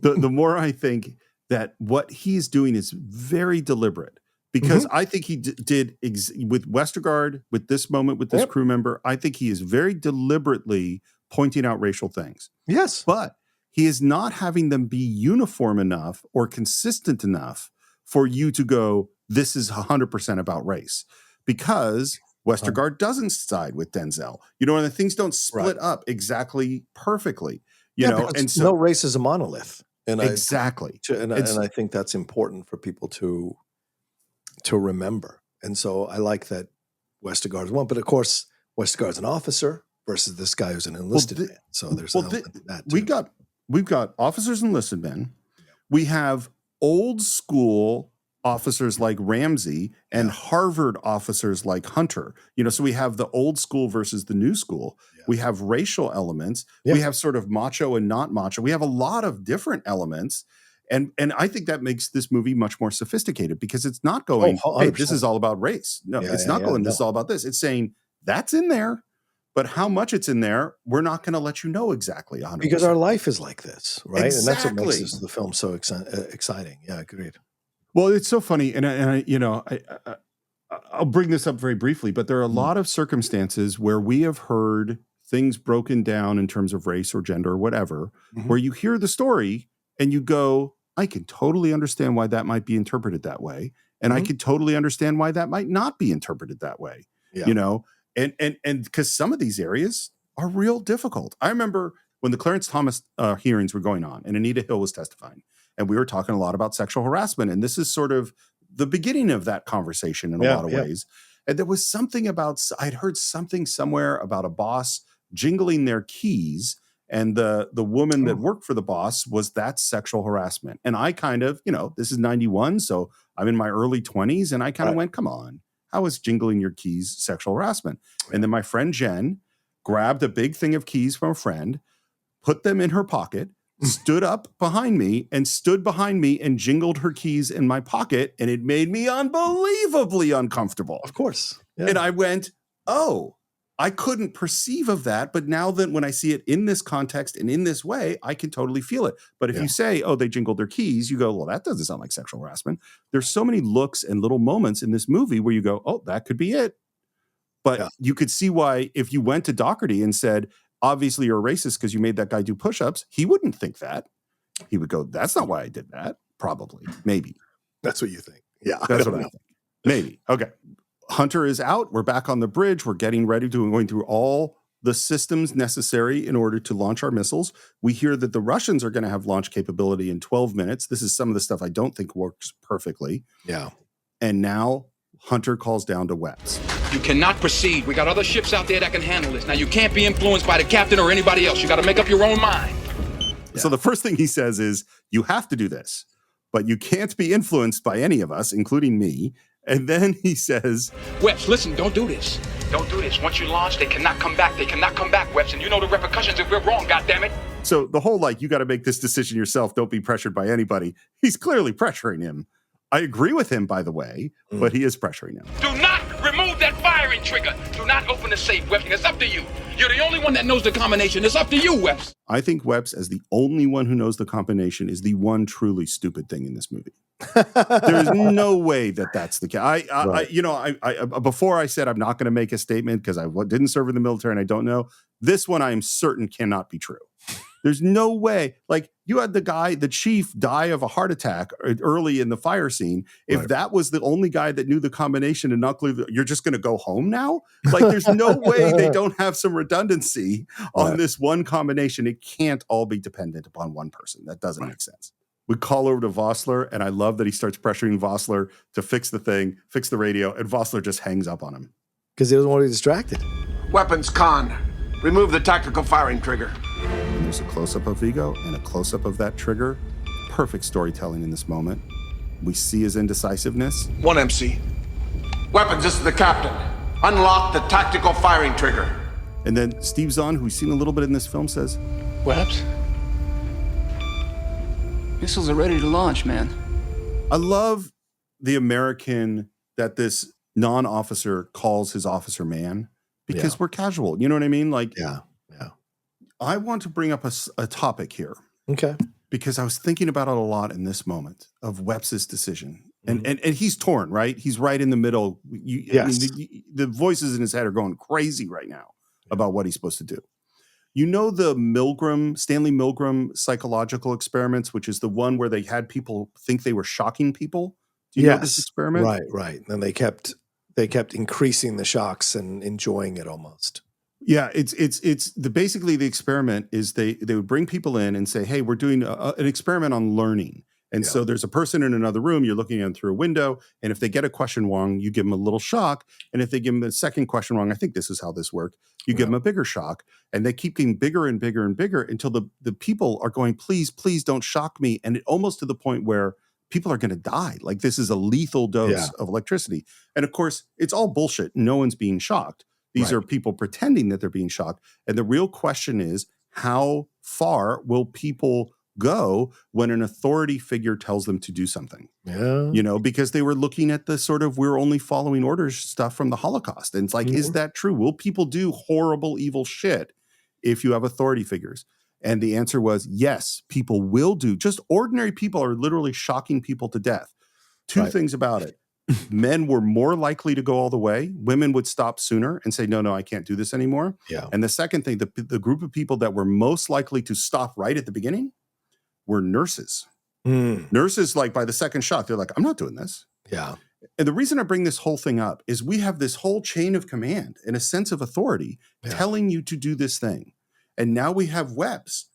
the more I think that what he's doing is very deliberate. Because I think he did with Westergaard, with this moment, with this crew member, I think he is very deliberately pointing out racial things. Yes. But he is not having them be uniform enough or consistent enough for you to go, this is 100% about race. Because Westergaard doesn't side with Denzel. And the things don't split up exactly perfectly. You know, and so no race is a monolith. And exactly. And I think that's important for people to remember. And so I like that Westergaard is one. But of course, Westergaard's an officer versus this guy who's an enlisted man. So there's an element to that too. We've got officers and enlisted men. We have old school officers like Ramsey and Harvard officers like Hunter. So we have the old school versus the new school. Yeah. We have racial elements. Yeah. We have sort of macho and not macho. We have a lot of different elements. And I think that makes this movie much more sophisticated because it's not going, hey, this is all about race. No, it's not going, this is all about this. It's saying that's in there, but how much it's in there, we're not going to let you know exactly 100%. Because our life is like this, right? Exactly. And that's what makes the film so exciting. Yeah, agreed. Well, it's so funny, and I'll bring this up very briefly, but there are a lot of circumstances where we have heard things broken down in terms of race or gender or whatever, where you hear the story and you go, I can totally understand why that might be interpreted that way, and I can totally understand why that might not be interpreted that way. Yeah. And because some of these areas are real difficult. I remember when the Clarence Thomas hearings were going on, and Anita Hill was testifying. And we were talking a lot about sexual harassment. And this is sort of the beginning of that conversation in a lot of ways. And there was something about, I'd heard something somewhere about a boss jingling their keys. And the woman that worked for the boss was that sexual harassment. And I kind of, this is 91. So I'm in my early 20s. And I kind of went, come on, how is jingling your keys sexual harassment? And then my friend Jen grabbed a big thing of keys from a friend, put them in her pocket, stood up behind me and stood behind me and jingled her keys in my pocket. And it made me unbelievably uncomfortable. Of course. Yeah. And I went, oh, I couldn't perceive of that. But now that when I see it in this context and in this way, I can totally feel it. But if you say, oh, they jingled their keys, you go, well, that doesn't sound like sexual harassment. There's so many looks and little moments in this movie where you go, oh, that could be it. But you could see why if you went to Doherty and said, obviously you're a racist because you made that guy do push-ups, he wouldn't think that. He would go, that's not why I did that. Probably. Maybe. That's what you think. Yeah. That's what I think. Maybe. Okay. Hunter is out. We're back on the bridge. We're getting ready to going through all the systems necessary in order to launch our missiles. We hear that the Russians are going to have launch capability in 12 minutes. This is some of the stuff I don't think works perfectly. Yeah. And now Hunter calls down to Webs. You cannot proceed. We got other ships out there that can handle this. Now, you can't be influenced by the captain or anybody else. You got to make up your own mind. Yeah. So the first thing he says is, you have to do this, but you can't be influenced by any of us, including me. And then he says, Webs, listen, don't do this. Don't do this. Once you launch, they cannot come back. They cannot come back, Webs. And you know the repercussions if we're wrong, goddammit. So the whole, you got to make this decision yourself. Don't be pressured by anybody. He's clearly pressuring him. I agree with him, by the way, but he is pressuring him. Do not remove that firing trigger. Do not open the safe, Webs. It's up to you. You're the only one that knows the combination. It's up to you, Webs. I think Webs, as the only one who knows the combination, is the one truly stupid thing in this movie. There's no way that that's the case. I before I said I'm not going to make a statement because I didn't serve in the military and I don't know. This one I am certain cannot be true. There's no way. You had the chief die of a heart attack early in the fire scene. If that was the only guy that knew the combination and not clear, you're just going to go home now? There's no way they don't have some redundancy on this one combination. It can't all be dependent upon one person. That doesn't make sense. We call over to Vossler, and I love that he starts pressuring Vossler to fix the thing, fix the radio, and Vossler just hangs up on him. Because he doesn't want to be distracted. Weapons con. Remove the tactical firing trigger. And there's a close-up of Vigo and a close-up of that trigger. Perfect storytelling in this moment. We see his indecisiveness. 1 MC. Weapons, this is the captain. Unlock the tactical firing trigger. And then Steve Zahn, who we've seen a little bit in this film, says, Webs? Missiles are ready to launch, man. I love the American that this non-officer calls his officer man because we're casual. You know what I mean? Like, Yeah. I want to bring up a topic here. Okay. Because I was thinking about it a lot in this moment of Webster's decision. And he's torn, right? He's right in the middle. I mean, the voices in his head are going crazy right now about what he's supposed to do. You know the Stanley Milgram psychological experiments, which is the one where they had people think they were shocking people? Do you know this experiment? Right. And they kept increasing the shocks and enjoying it almost. Yeah, it's basically the experiment is they would bring people in and say, hey, we're doing an experiment on learning. And so there's a person in another room, you're looking at them through a window, and if they get a question wrong, you give them a little shock. And if they give them a second question wrong, I think this is how this worked, you give them a bigger shock. And they keep getting bigger and bigger and bigger until the people are going, please don't shock me. And almost to the point where people are going to die. Like this is a lethal dose of electricity. And of course, it's all bullshit. No one's being shocked. These are people pretending that they're being shocked. And the real question is, how far will people go when an authority figure tells them to do something? Yeah. You know, because they were looking at the sort of we're only following orders stuff from the Holocaust. And it's like, is that true? Will people do horrible, evil shit if you have authority figures? And the answer was yes, people will do. Just ordinary people are literally shocking people to death. Two things about it. Men were more likely to go all the way. Women would stop sooner and say, no, I can't do this anymore. Yeah. And the second thing, the group of people that were most likely to stop right at the beginning were nurses. Nurses, like by the second shot, they're like, I'm not doing this. Yeah. And the reason I bring this whole thing up is we have this whole chain of command and a sense of authority telling you to do this thing. And now we have Webb's,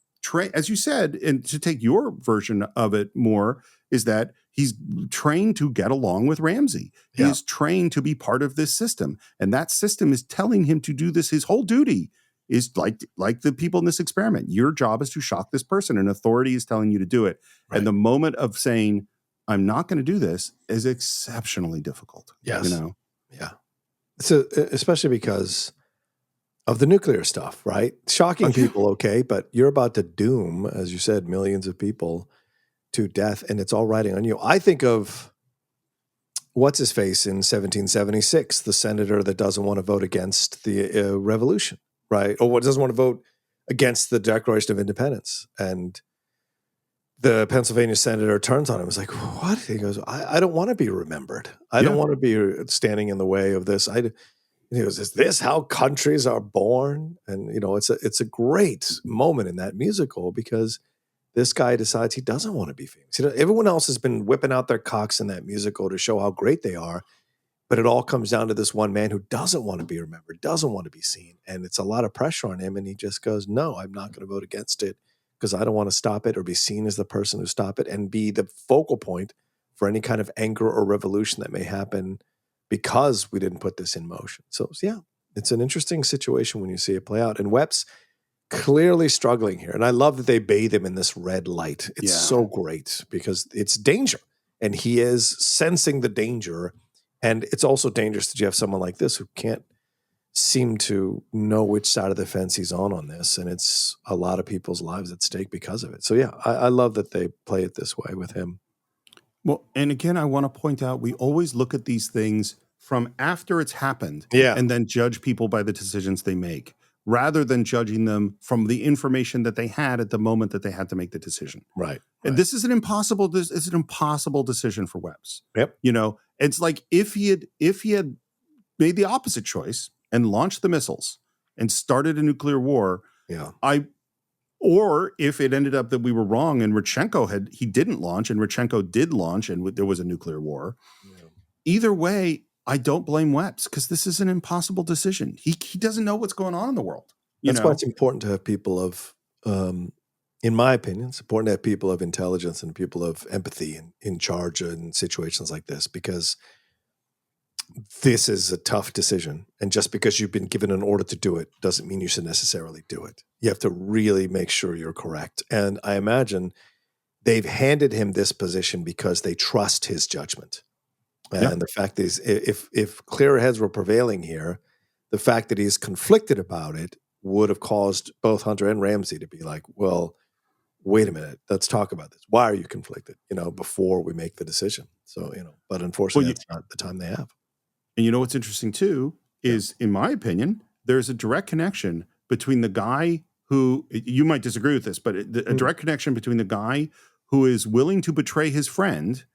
as you said, and to take your version of it more, is that he's trained to get along with Ramsey. He is trained to be part of this system. And that system is telling him to do this. His whole duty is like the people in this experiment. Your job is to shock this person, and authority is telling you to do it. Right. And the moment of saying, I'm not going to do this is exceptionally difficult. Yes. You know? Yeah. So especially because of the nuclear stuff, right? Shocking people, okay, but you're about to doom, as you said, millions of people to death, and it's all riding on you. I think of what's his face in 1776, the senator that doesn't want to vote against the revolution, right? Or what doesn't want to vote against the Declaration of Independence. And the Pennsylvania senator turns on him and is like, what? He goes, I don't want to be remembered. I don't want to be standing in the way of this. He goes, is this how countries are born? And, you know, it's a great moment in that musical because this guy decides he doesn't want to be famous. You know, everyone else has been whipping out their cocks in that musical to show how great they are. But it all comes down to this one man who doesn't want to be remembered, doesn't want to be seen. And it's a lot of pressure on him. And he just goes, no, I'm not going to vote against it because I don't want to stop it or be seen as the person who stopped it and be the focal point for any kind of anger or revolution that may happen because we didn't put this in motion. So, yeah, it's an interesting situation when you see it play out. And Webb's clearly struggling here. And I love that they bathe him in this red light. It's so great because it's danger. And he is sensing the danger. And it's also dangerous that you have someone like this who can't seem to know which side of the fence he's on this. And it's a lot of people's lives at stake because of it. So, yeah, I love that they play it this way with him. Well, and again, I want to point out, we always look at these things from after it's happened and then judge people by the decisions they make, rather than judging them from the information that they had at the moment that they had to make the decision. Right. And this is an impossible decision for Webb's. Yep. You know, it's like if he had made the opposite choice and launched the missiles and started a nuclear war, or if it ended up that we were wrong and he didn't launch and Rodchenko did launch and there was a nuclear war. Yeah. Either way, I don't blame Webb's because this is an impossible decision. He doesn't know what's going on in the world. That's why it's important to have people of, in my opinion, it's important to have people of intelligence and people of empathy in charge in situations like this, because this is a tough decision. And just because you've been given an order to do it doesn't mean you should necessarily do it. You have to really make sure you're correct. And I imagine they've handed him this position because they trust his judgment. And the fact is, if clearer heads were prevailing here, the fact that he's conflicted about it would have caused both Hunter and Ramsey to be like, well, wait a minute, let's talk about this. Why are you conflicted? Before we make the decision. So, but unfortunately, that's not the time they have. And what's interesting too is, in my opinion, there's a direct connection between the guy who, you might disagree with this, but a direct connection between the guy who is willing to betray his friend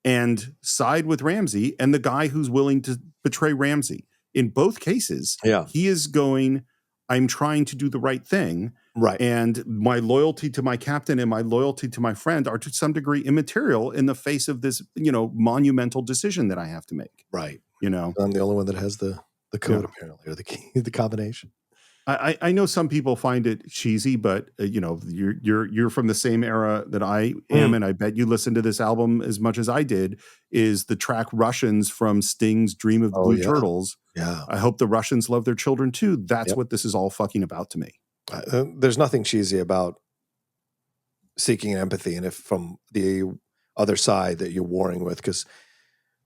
and side with Ramsey and the guy who's willing to betray Ramsey. In both cases, he is going, I'm trying to do the right thing. Right. And my loyalty to my captain and my loyalty to my friend are to some degree immaterial in the face of this, monumental decision that I have to make. Right. I'm the only one that has the code apparently, or the key, the combination. I know some people find it cheesy, but you're from the same era that I am, and I bet you listened to this album as much as I did. Is the track "Russians" from Sting's "Dream of the Blue Turtles"? Yeah, I hope the Russians love their children too. That's what this is all fucking about to me. There's nothing cheesy about seeking empathy, and if from the other side that you're warring with, because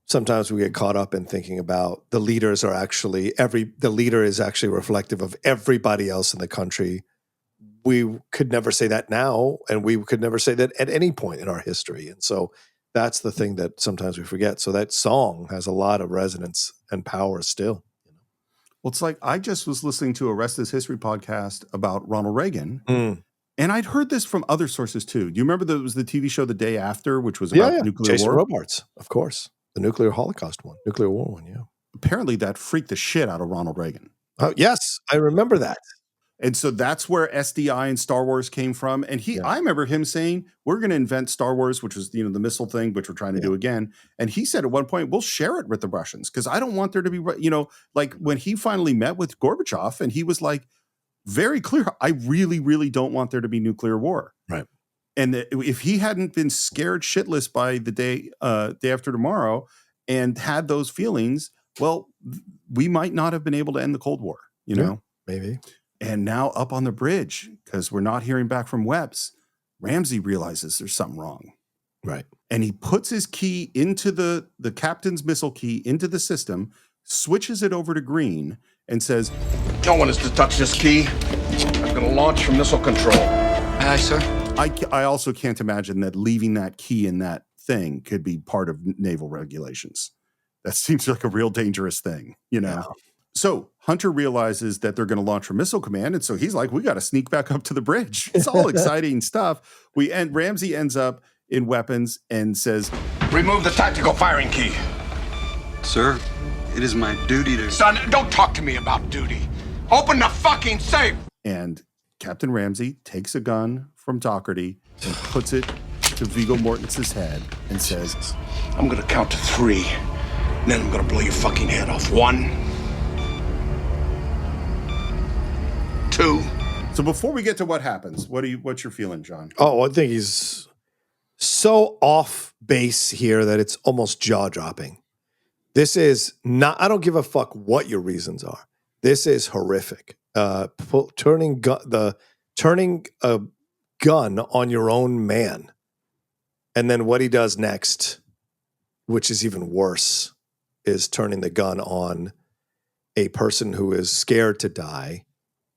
sometimes we get caught up in thinking about the leaders are actually the leader is actually reflective of everybody else in the country. We could never say that now, and we could never say that at any point in our history. And so that's the thing that sometimes we forget. So that song has a lot of resonance and power still. Well, it's like I just was listening to a Rest is History podcast about Ronald Reagan. And I'd heard this from other sources too. Do you remember there was the TV show The Day After, which was about nuclear Jason war? Robards, of course. The nuclear Holocaust one, nuclear war one, yeah. Apparently that freaked the shit out of Ronald Reagan. Oh, yes, I remember that. And so that's where SDI and Star Wars came from. And I remember him saying, we're going to invent Star Wars, which was, the missile thing, which we're trying to do again. And he said at one point, we'll share it with the Russians because I don't want there to be, like when he finally met with Gorbachev and he was like very clear, I really, really don't want there to be nuclear war. Right. And if he hadn't been scared shitless by the day after tomorrow and had those feelings, well, we might not have been able to end the Cold War, know? Maybe. And now up on the bridge, because we're not hearing back from Webs, Ramsey realizes there's something wrong. Right. And he puts his key into the captain's missile key into the system, switches it over to green, and says, no one is to touch this key. I'm going to launch from missile control. Aye, sir. I also can't imagine that leaving that key in that thing could be part of naval regulations. That seems like a real dangerous thing, Yeah. So Hunter realizes that they're going to launch from Missile Command, and so he's like, we got to sneak back up to the bridge. It's all exciting stuff. Ramsey ends up in weapons and says, remove the tactical firing key. Sir, it is my duty to... Son, don't talk to me about duty. Open the fucking safe! And Captain Ramsey takes a gun from Doherty and puts it to Viggo Mortensen's head and says, I'm going to count to 3, and then I'm going to blow your fucking head off. 1, 2. So before we get to what happens, what's your feeling, John? Oh, I think he's so off base here that it's almost jaw-dropping. This is not, I don't give a fuck what your reasons are. This is horrific. Turning a gun on your own man. And then what he does next, which is even worse, is turning the gun on a person who is scared to die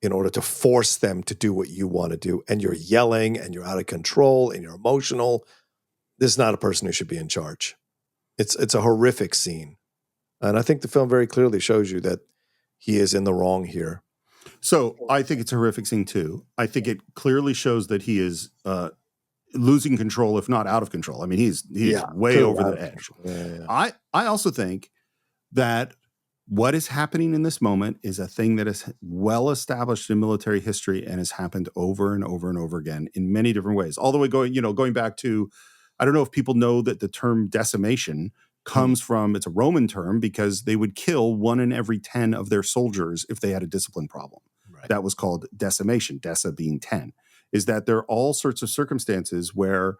in order to force them to do what you want to do. And you're yelling and you're out of control and you're emotional. This is not a person who should be in charge. It's a horrific scene. And I think the film very clearly shows you that he is in the wrong here. So I think it's a horrific scene too. I think it clearly shows that he is losing control, if not out of control. I mean, he's way over the edge. Yeah. I also think that what is happening in this moment is a thing that is well established in military history and has happened over and over and over again in many different ways. All the way going back to, I don't know if people know that the term decimation comes from, it's a Roman term because they would kill 1 in every 10 of their soldiers if they had a discipline problem. Right. That was called decimation, deci being 10. Is that there are all sorts of circumstances where,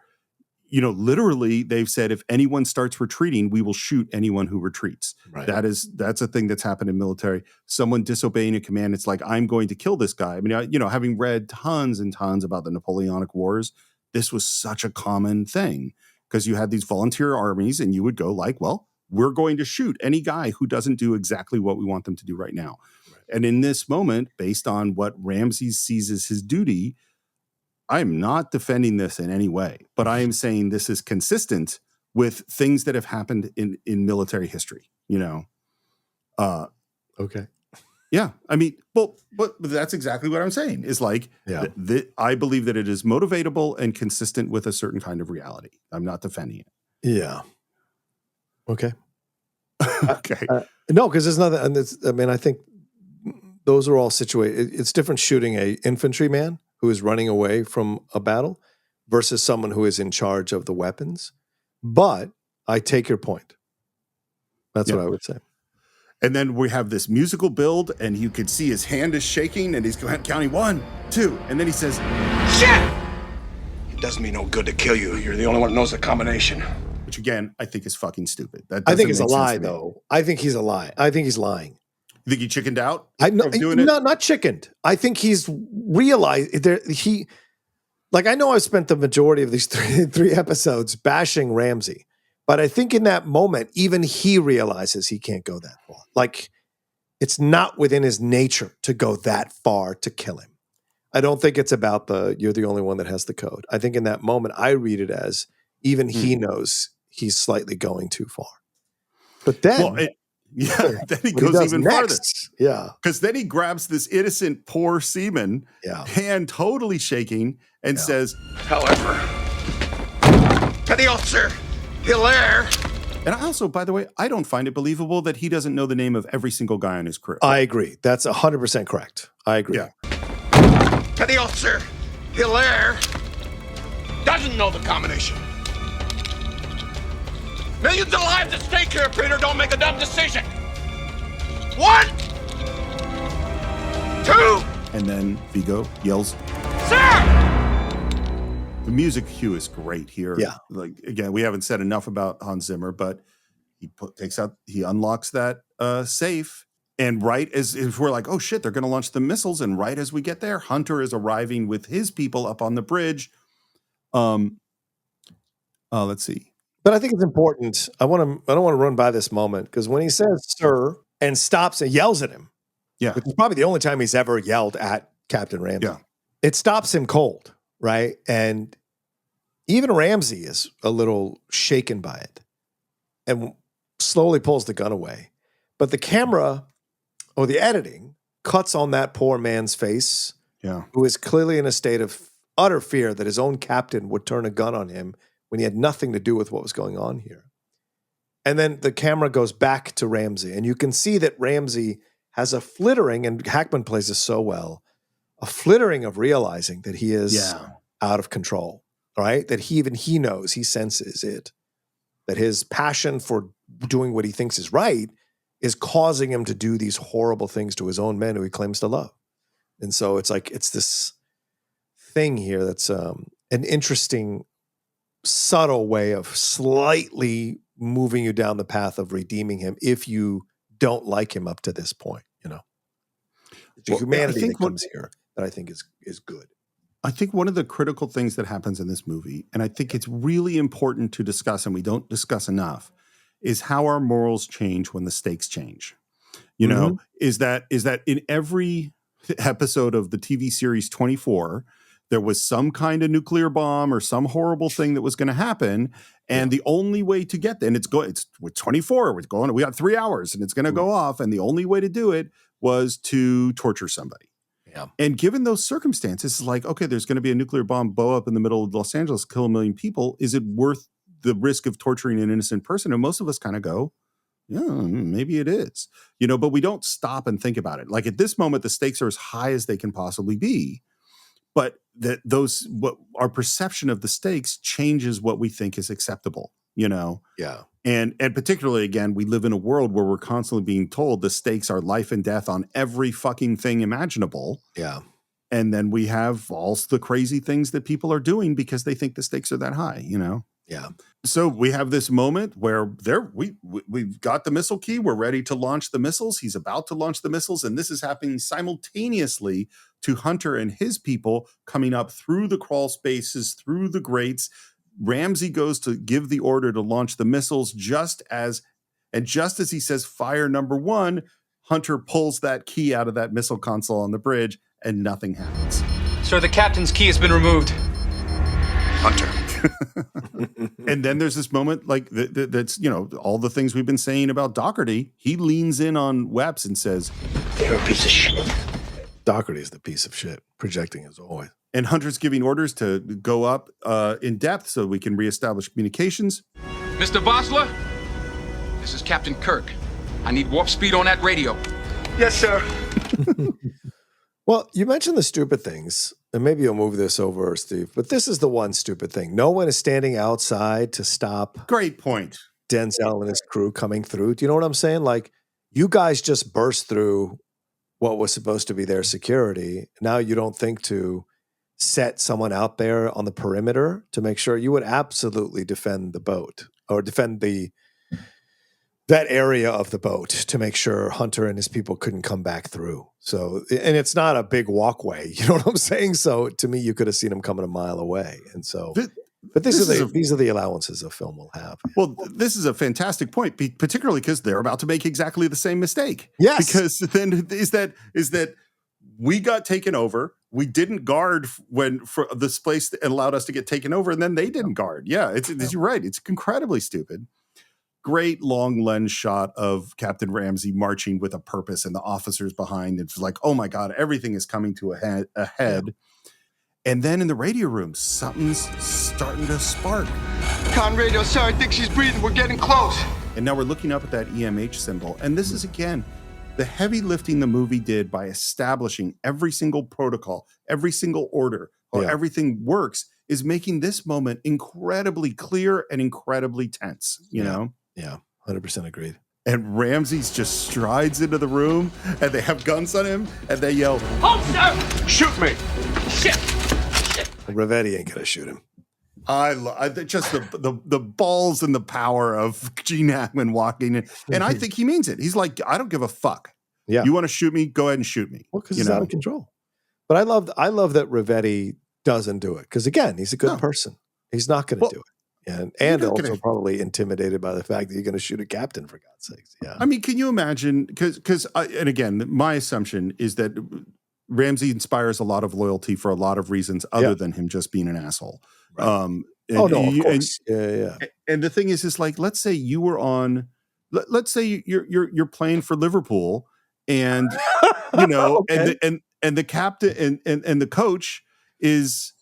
literally they've said, if anyone starts retreating, we will shoot anyone who retreats. Right. That's a thing that's happened in military. Someone disobeying a command, it's like, I'm going to kill this guy. I mean, having read tons and tons about the Napoleonic Wars, this was such a common thing because you had these volunteer armies and you would go like, well, we're going to shoot any guy who doesn't do exactly what we want them to do right now. Right. And in this moment, based on what Ramsey sees as his duty, I'm not defending this in any way, but I am saying this is consistent with things that have happened in military history, Okay. Yeah. I mean, but that's exactly what I'm saying is like, I believe that it is motivatable and consistent with a certain kind of reality. I'm not defending it. Yeah. Okay. Okay. No, because there's nothing. And I think those are all situated. It's different shooting a infantryman who is running away from a battle versus someone who is in charge of the weapons. But I take your point. That's what I would say. And then we have this musical build, and you could see his hand is shaking, and he's counting 1, 2, and then he says, "Shit! It does me no good to kill you. You're the only one who knows the combination." Which again, I think is fucking stupid. I think it's a lie, though. I think he's a lie. I think he's lying. You think he chickened out? Not chickened. I think he's realized I know I've spent the majority of these three episodes bashing Ramsey. But I think in that moment, even he realizes he can't go that far. Like, it's not within his nature to go that far to kill him. I don't think it's about you're the only one that has the code. I think in that moment, I read it as even he knows he's slightly going too far. But then, then he goes even farther. Yeah. Because then he grabs this innocent, poor seaman, hand totally shaking, and says, "However, to the officer, Hilaire." And I also, by the way, I don't find it believable that he doesn't know the name of every single guy on his crew. I agree. That's 100% correct. I agree. Yeah. To the officer, Hilaire doesn't know the combination. Millions of lives at stake here, Peter. Don't make a dumb decision. 1, 2. And then Vigo yells, "Sir!" The music cue is great here. Yeah. Like, again, we haven't said enough about Hans Zimmer, but he unlocks that safe. And right as we're like, oh shit, they're going to launch the missiles. And right as we get there, Hunter is arriving with his people up on the bridge. Let's see. But I think it's important. I don't want to run by this moment because when he says "sir" and stops and yells at him, which is probably the only time he's ever yelled at Captain Ramsey, it stops him cold, right? And even Ramsey is a little shaken by it and slowly pulls the gun away. But the camera or the editing cuts on that poor man's face, who is clearly in a state of utter fear that his own captain would turn a gun on him when he had nothing to do with what was going on here. And then the camera goes back to Ramsey, and you can see that Ramsey has a flittering, and Hackman plays this so well, a flittering of realizing that he is out of control, right? That he knows, he senses it, that his passion for doing what he thinks is right is causing him to do these horrible things to his own men who he claims to love. And so it's like, it's this thing here that's an interesting, subtle way of slightly moving you down the path of redeeming him if you don't like him up to this point, The humanity that comes here that I think is good. I think one of the critical things that happens in this movie, and I think it's really important to discuss, and we don't discuss enough, is how our morals change when the stakes change. Is that in every episode of the TV series 24, there was some kind of nuclear bomb or some horrible thing that was going to happen. And the only way to get there, and it's with 24, we got 3 hours and it's going to go off. And the only way to do it was to torture somebody. Yeah. And given those circumstances, it's like, okay, there's going to be a nuclear bomb blow up in the middle of Los Angeles, kill 1 million people. Is it worth the risk of torturing an innocent person? And most of us kind of go, yeah, maybe it is, but we don't stop and think about it. Like at this moment, the stakes are as high as they can possibly be. But what our perception of the stakes changes what we think is acceptable, Yeah. And particularly, again, we live in a world where we're constantly being told the stakes are life and death on every fucking thing imaginable. Yeah. And then we have all the crazy things that people are doing because they think the stakes are that high, Yeah. So we have this moment where we've got the missile key. We're ready to launch the missiles. He's about to launch the missiles. And this is happening simultaneously to Hunter and his people coming up through the crawl spaces, through the grates. Ramsey goes to give the order to launch the missiles just as he says, fire number 1, Hunter pulls that key out of that missile console on the bridge and nothing happens. Sir, the captain's key has been removed. Hunter. And then there's this moment like that's, you know, all the things we've been saying about Doherty. He leans in on Wepps and says, You're a piece of shit. Doherty is the piece of shit, projecting as always. and Hunter's giving orders to go up in depth so we can reestablish communications. Mr. Bosler, this is Captain Kirk. I need warp speed on that radio. Yes, sir. Well, you mentioned the stupid things, and maybe you'll move this over, Steve, but this is the one stupid thing. No one is standing outside to stop Great point. Denzel and his crew coming through. Do you know what I'm saying? Like, you guys just burst through what was supposed to be their security. Now you don't think to set someone out there on the perimeter to make sure. You would absolutely defend the boat or defend that area of the boat to make sure Hunter and his people couldn't come back through. So, and it's not a big walkway, you know what I'm saying? So to me, you could have seen him coming a mile away. And so, but these are the allowances a film will have. Well, this is a fantastic point, particularly because they're about to make exactly the same mistake. Yes. Because then is that we got taken over. We didn't guard for this place that allowed us to get taken over, and then they didn't guard. Yeah, you're right. It's incredibly stupid. Great long lens shot of Captain Ramsey marching with a purpose and the officers behind. It's like, oh my God, everything is coming to a head. Yeah. And then in the radio room, something's starting to spark. Con radio, sir, I think she's breathing. We're getting close. And now we're looking up at that EMH symbol. And this is, again, the heavy lifting the movie did by establishing every single protocol, every single order, or everything works, is making this moment incredibly clear and incredibly tense, you know? Yeah, 100% agreed. And Ramsey's just strides into the room, and they have guns on him, and they yell, "Hold, sir! Shoot me!" Shit! Ravetti ain't gonna shoot him. I just the balls and the power of Gene Hackman walking in, and I think he means it. He's like, I don't give a fuck. Yeah, you want to shoot me? Go ahead and shoot me. Well, because he's out of control. But I love that Ravetti doesn't do it because again, he's a good person. He's not going to do it. And also probably intimidated by the fact that you're going to shoot a captain, for God's sakes. Yeah. I mean, can you imagine? Because and again, my assumption is that Ramsey inspires a lot of loyalty for a lot of reasons other than him just being an asshole. Right. Of course. And the thing is like, let's say you were on, let's say you're playing for Liverpool, and you know, and the captain and the coach is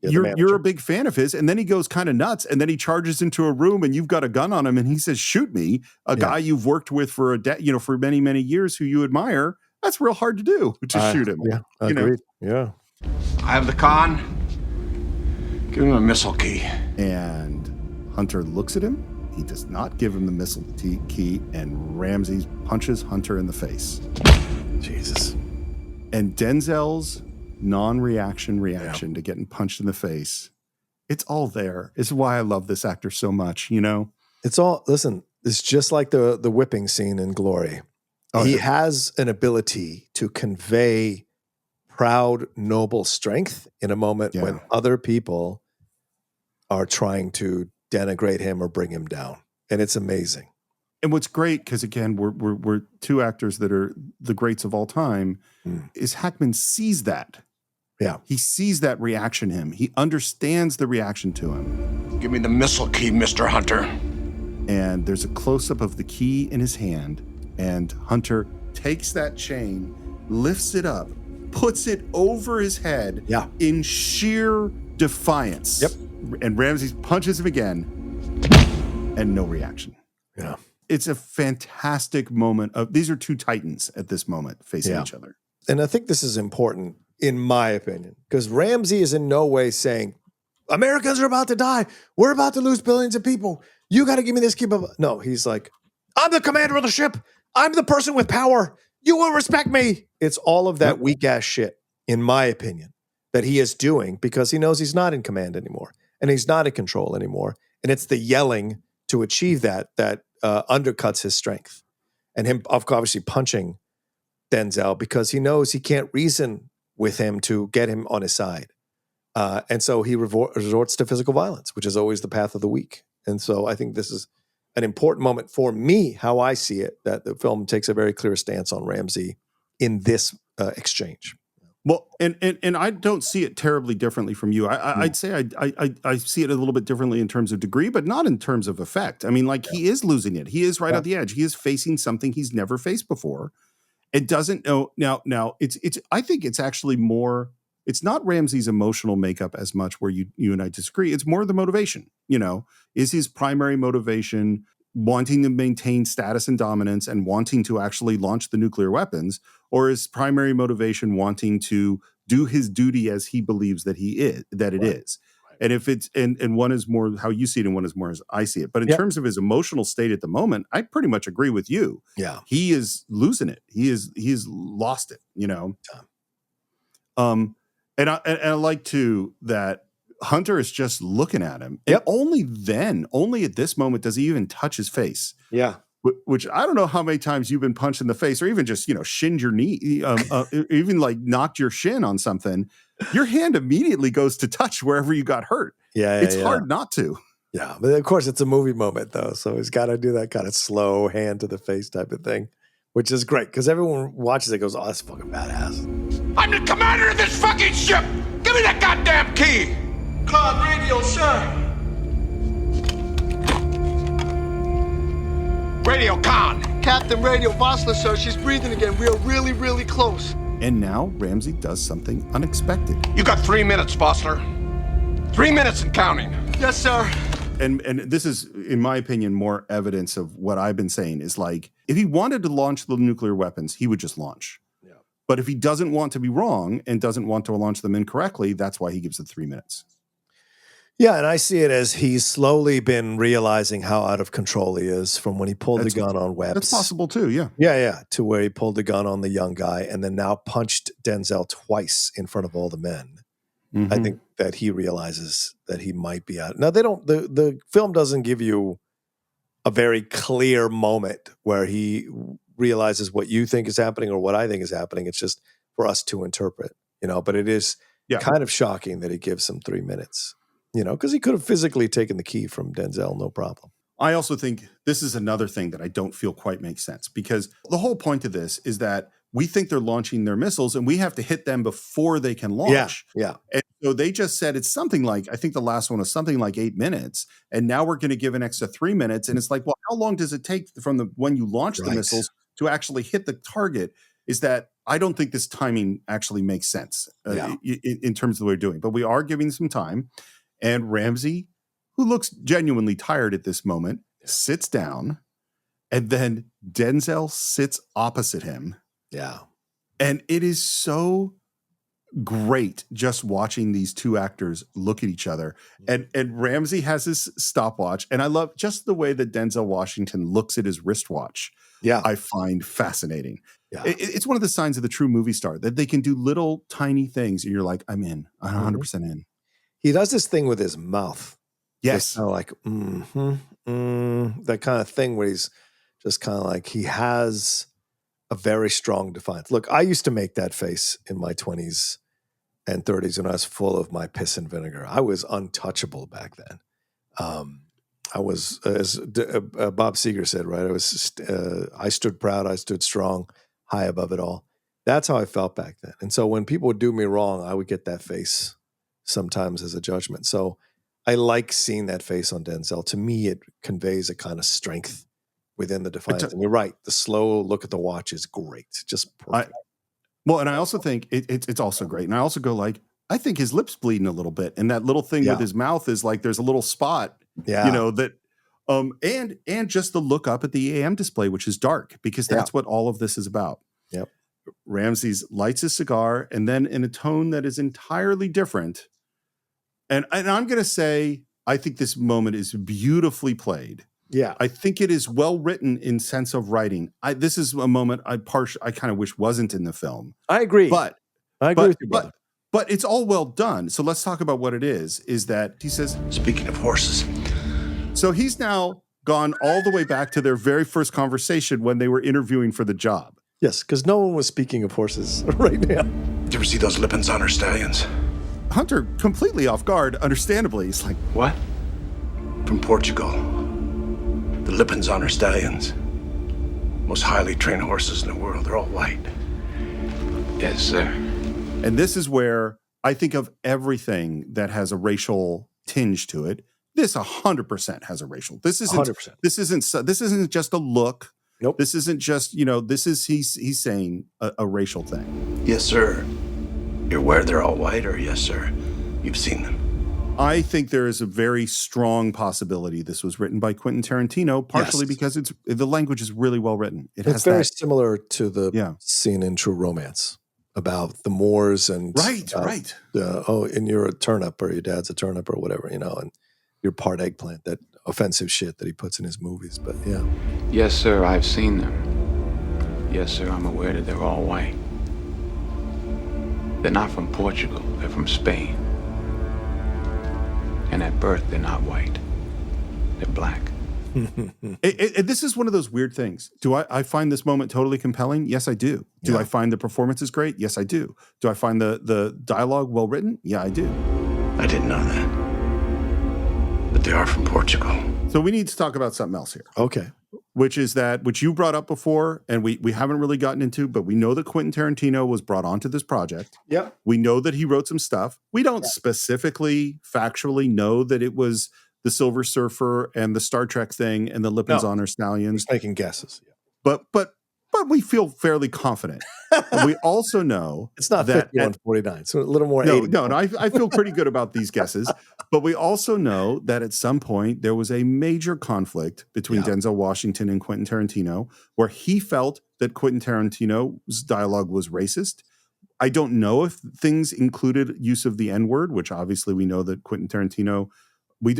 you're a big fan of his, and then he goes kind of nuts, and then he charges into a room, and you've got a gun on him, and he says, "Shoot me!" A guy you've worked with for for many years, who you admire. That's real hard to do, to shoot him. Yeah, agreed. Yeah. I have the con. Give him a missile key. And Hunter looks at him. He does not give him the missile key, and Ramsey punches Hunter in the face. Jesus. And Denzel's non-reaction to getting punched in the face. It's all there. It's why I love this actor so much, you know? Listen, it's just like the whipping scene in Glory. He has an ability to convey proud, noble strength in a moment when other people are trying to denigrate him or bring him down. And it's amazing. And what's great, because again, we're two actors that are the greats of all time, is Hackman sees that. Yeah. He sees that reaction to him. He understands the reaction to him. Give me the missile key, Mr. Hunter. And there's a close-up of the key in his hand, and Hunter takes that chain, lifts it up, puts it over his head in sheer defiance. Yep. And Ramsey punches him again, and no reaction. Yeah. It's a fantastic moment these are two titans at this moment facing each other. And I think this is important, in my opinion, because Ramsey is in no way saying, Americans are about to die. We're about to lose billions of people. You got to give me this key. No, he's like, I'm the commander of the ship. I'm the person with power. You will respect me. It's all of that weak ass shit, in my opinion, that he is doing because he knows he's not in command anymore and he's not in control anymore. And it's the yelling to achieve that undercuts his strength. And him obviously punching Denzel because he knows he can't reason with him to get him on his side. And so he resorts to physical violence, which is always the path of the weak. And so I think this is an important moment for me, how I see it, that the film takes a very clear stance on Ramsey in this exchange. Well, and I don't see it terribly differently from you. I'd say I see it a little bit differently in terms of degree, but not in terms of effect. I mean, like he is losing it. He is right on the edge. He is facing something he's never faced before. It doesn't know now. It's. I think it's actually more. It's not Ramsey's emotional makeup as much where you and I disagree. It's more the motivation. Is his primary motivation wanting to maintain status and dominance and wanting to actually launch the nuclear weapons, or is primary motivation wanting to do his duty as he believes that it is? And if it's and one is more how you see it and one is more as I see it. But in terms of his emotional state at the moment, I pretty much agree with you. Yeah. He is losing it. He's lost it, And I like too that Hunter is just looking at him. And only at this moment does he even touch his face. Yeah. Which I don't know how many times you've been punched in the face or even just, shinned your knee, even like knocked your shin on something. Your hand immediately goes to touch wherever you got hurt. It's hard not to. Yeah. But of course, it's a movie moment, though. So he's got to do that kind of slow hand to the face type of thing, which is great because everyone watches it goes, oh, that's fucking badass. I'm the commander of this fucking ship. Give me that goddamn key. Cloud radio, sir. Radio con. Captain Radio Vossler, sir. She's breathing again. We are really, really close. And now Ramsey does something unexpected. You got 3 minutes, Vossler. 3 minutes and counting. Yes, sir. And this is, in my opinion, more evidence of what I've been saying is like, if he wanted to launch the nuclear weapons, he would just launch. Yeah. But if he doesn't want to be wrong and doesn't want to launch them incorrectly, that's why he gives it 3 minutes. Yeah, and I see it as he's slowly been realizing how out of control he is from when he pulled the gun on Webbs. That's possible too, yeah. Yeah, to where he pulled the gun on the young guy and then now punched Denzel twice in front of all the men. Mm-hmm. I think that he realizes that he might be out. Now, the film doesn't give you a very clear moment where he realizes what you think is happening or what I think is happening. It's just for us to interpret, but it is kind of shocking that he gives him 3 minutes. Because he could have physically taken the key from Denzel, no problem. I also think this is another thing that I don't feel quite makes sense because the whole point of this is that we think they're launching their missiles and we have to hit them before they can launch. Yeah. And so they just said it's something like, I think the last one was something like 8 minutes. And now we're going to give an extra 3 minutes. And it's like, well, how long does it take from when you launch the missiles to actually hit the target? Is that I don't think this timing actually makes sense in terms of the way we're doing. But we are giving some time. And Ramsey, who looks genuinely tired at this moment, sits down, and then Denzel sits opposite him. Yeah. And it is so great just watching these two actors look at each other. And Ramsey has his stopwatch, and I love just the way that Denzel Washington looks at his wristwatch. Yeah. I find fascinating. Yeah. It's one of the signs of the true movie star, that they can do little tiny things, and you're like, I'm in. I'm 100% in. He does this thing with his mouth. Yes. Kind of like, that kind of thing where he's just kind of like, he has a very strong defiance. Look, I used to make that face in my 20s and 30s when I was full of my piss and vinegar. I was untouchable back then. I was, as Bob Seger said, right? I stood proud, I stood strong, high above it all. That's how I felt back then. And so when people would do me wrong, I would get that face sometimes as a judgment. So I like seeing that face on Denzel. To me, it conveys a kind of strength within the defiance. And you're right. The slow look at the watch is great. Just perfect. And I also think it's also great. And I also go like, I think his lips bleeding a little bit. And that little thing with his mouth is like, there's a little spot, that, and just the look up at the AM display, which is dark, because that's what all of this is about. Yep. Ramsey lights his cigar, and then in a tone that is entirely different. And I'm going to say, I think this moment is beautifully played. Yeah. I think it is well written in sense of writing. This is a moment I kind of wish wasn't in the film. I agree. But I agree with you, brother. But it's all well done. So let's talk about what it is that he says, speaking of horses. So he's now gone all the way back to their very first conversation when they were interviewing for the job. Yes, because no one was speaking of horses right now. Did you ever see those Lippens on our stallions? Hunter, completely off guard, understandably. He's like, what? From Portugal. The Lippens on our stallions. Most highly trained horses in the world. They're all white. Yes, sir. And this is where I think of everything that has a racial tinge to it. This 100% has a racial. This isn't 100%. This isn't just a look. Nope. This isn't just, this is he's saying a racial thing. Yes, sir. You're aware they're all white, or yes, sir, you've seen them? I think there is a very strong possibility this was written by Quentin Tarantino, partially because the language is really well written. It's very similar to the scene in True Romance about the Moors and right. And you're a turnip, or your dad's a turnip, or whatever, and you're part eggplant. That offensive shit that he puts in his movies. But yeah. Yes, sir, I've seen them. Yes, sir, I'm aware that they're all white. They're not from Portugal, they're from Spain. And at birth, they're not white. They're black. This is one of those weird things. Do I find this moment totally compelling? Yes, I do. Do I find the performances great? Yes, I do. Do I find the dialogue well written? Yeah, I do. I didn't know that. But they are from Portugal. So we need to talk about something else here. Okay. Which you brought up before, and we haven't really gotten into, but we know that Quentin Tarantino was brought onto this project. Yep. We know that he wrote some stuff. We don't specifically, factually know that it was the Silver Surfer and the Star Trek thing and the Lipton's Honor Stallions. Just making guesses. Yeah. But we feel fairly confident. And we also know it's not 51-49, so a little more. No. I feel pretty good about these guesses. But we also know that at some point there was a major conflict between Denzel Washington and Quentin Tarantino, where he felt that Quentin Tarantino's dialogue was racist. I don't know if things included use of the N-word, which obviously we know that Quentin Tarantino.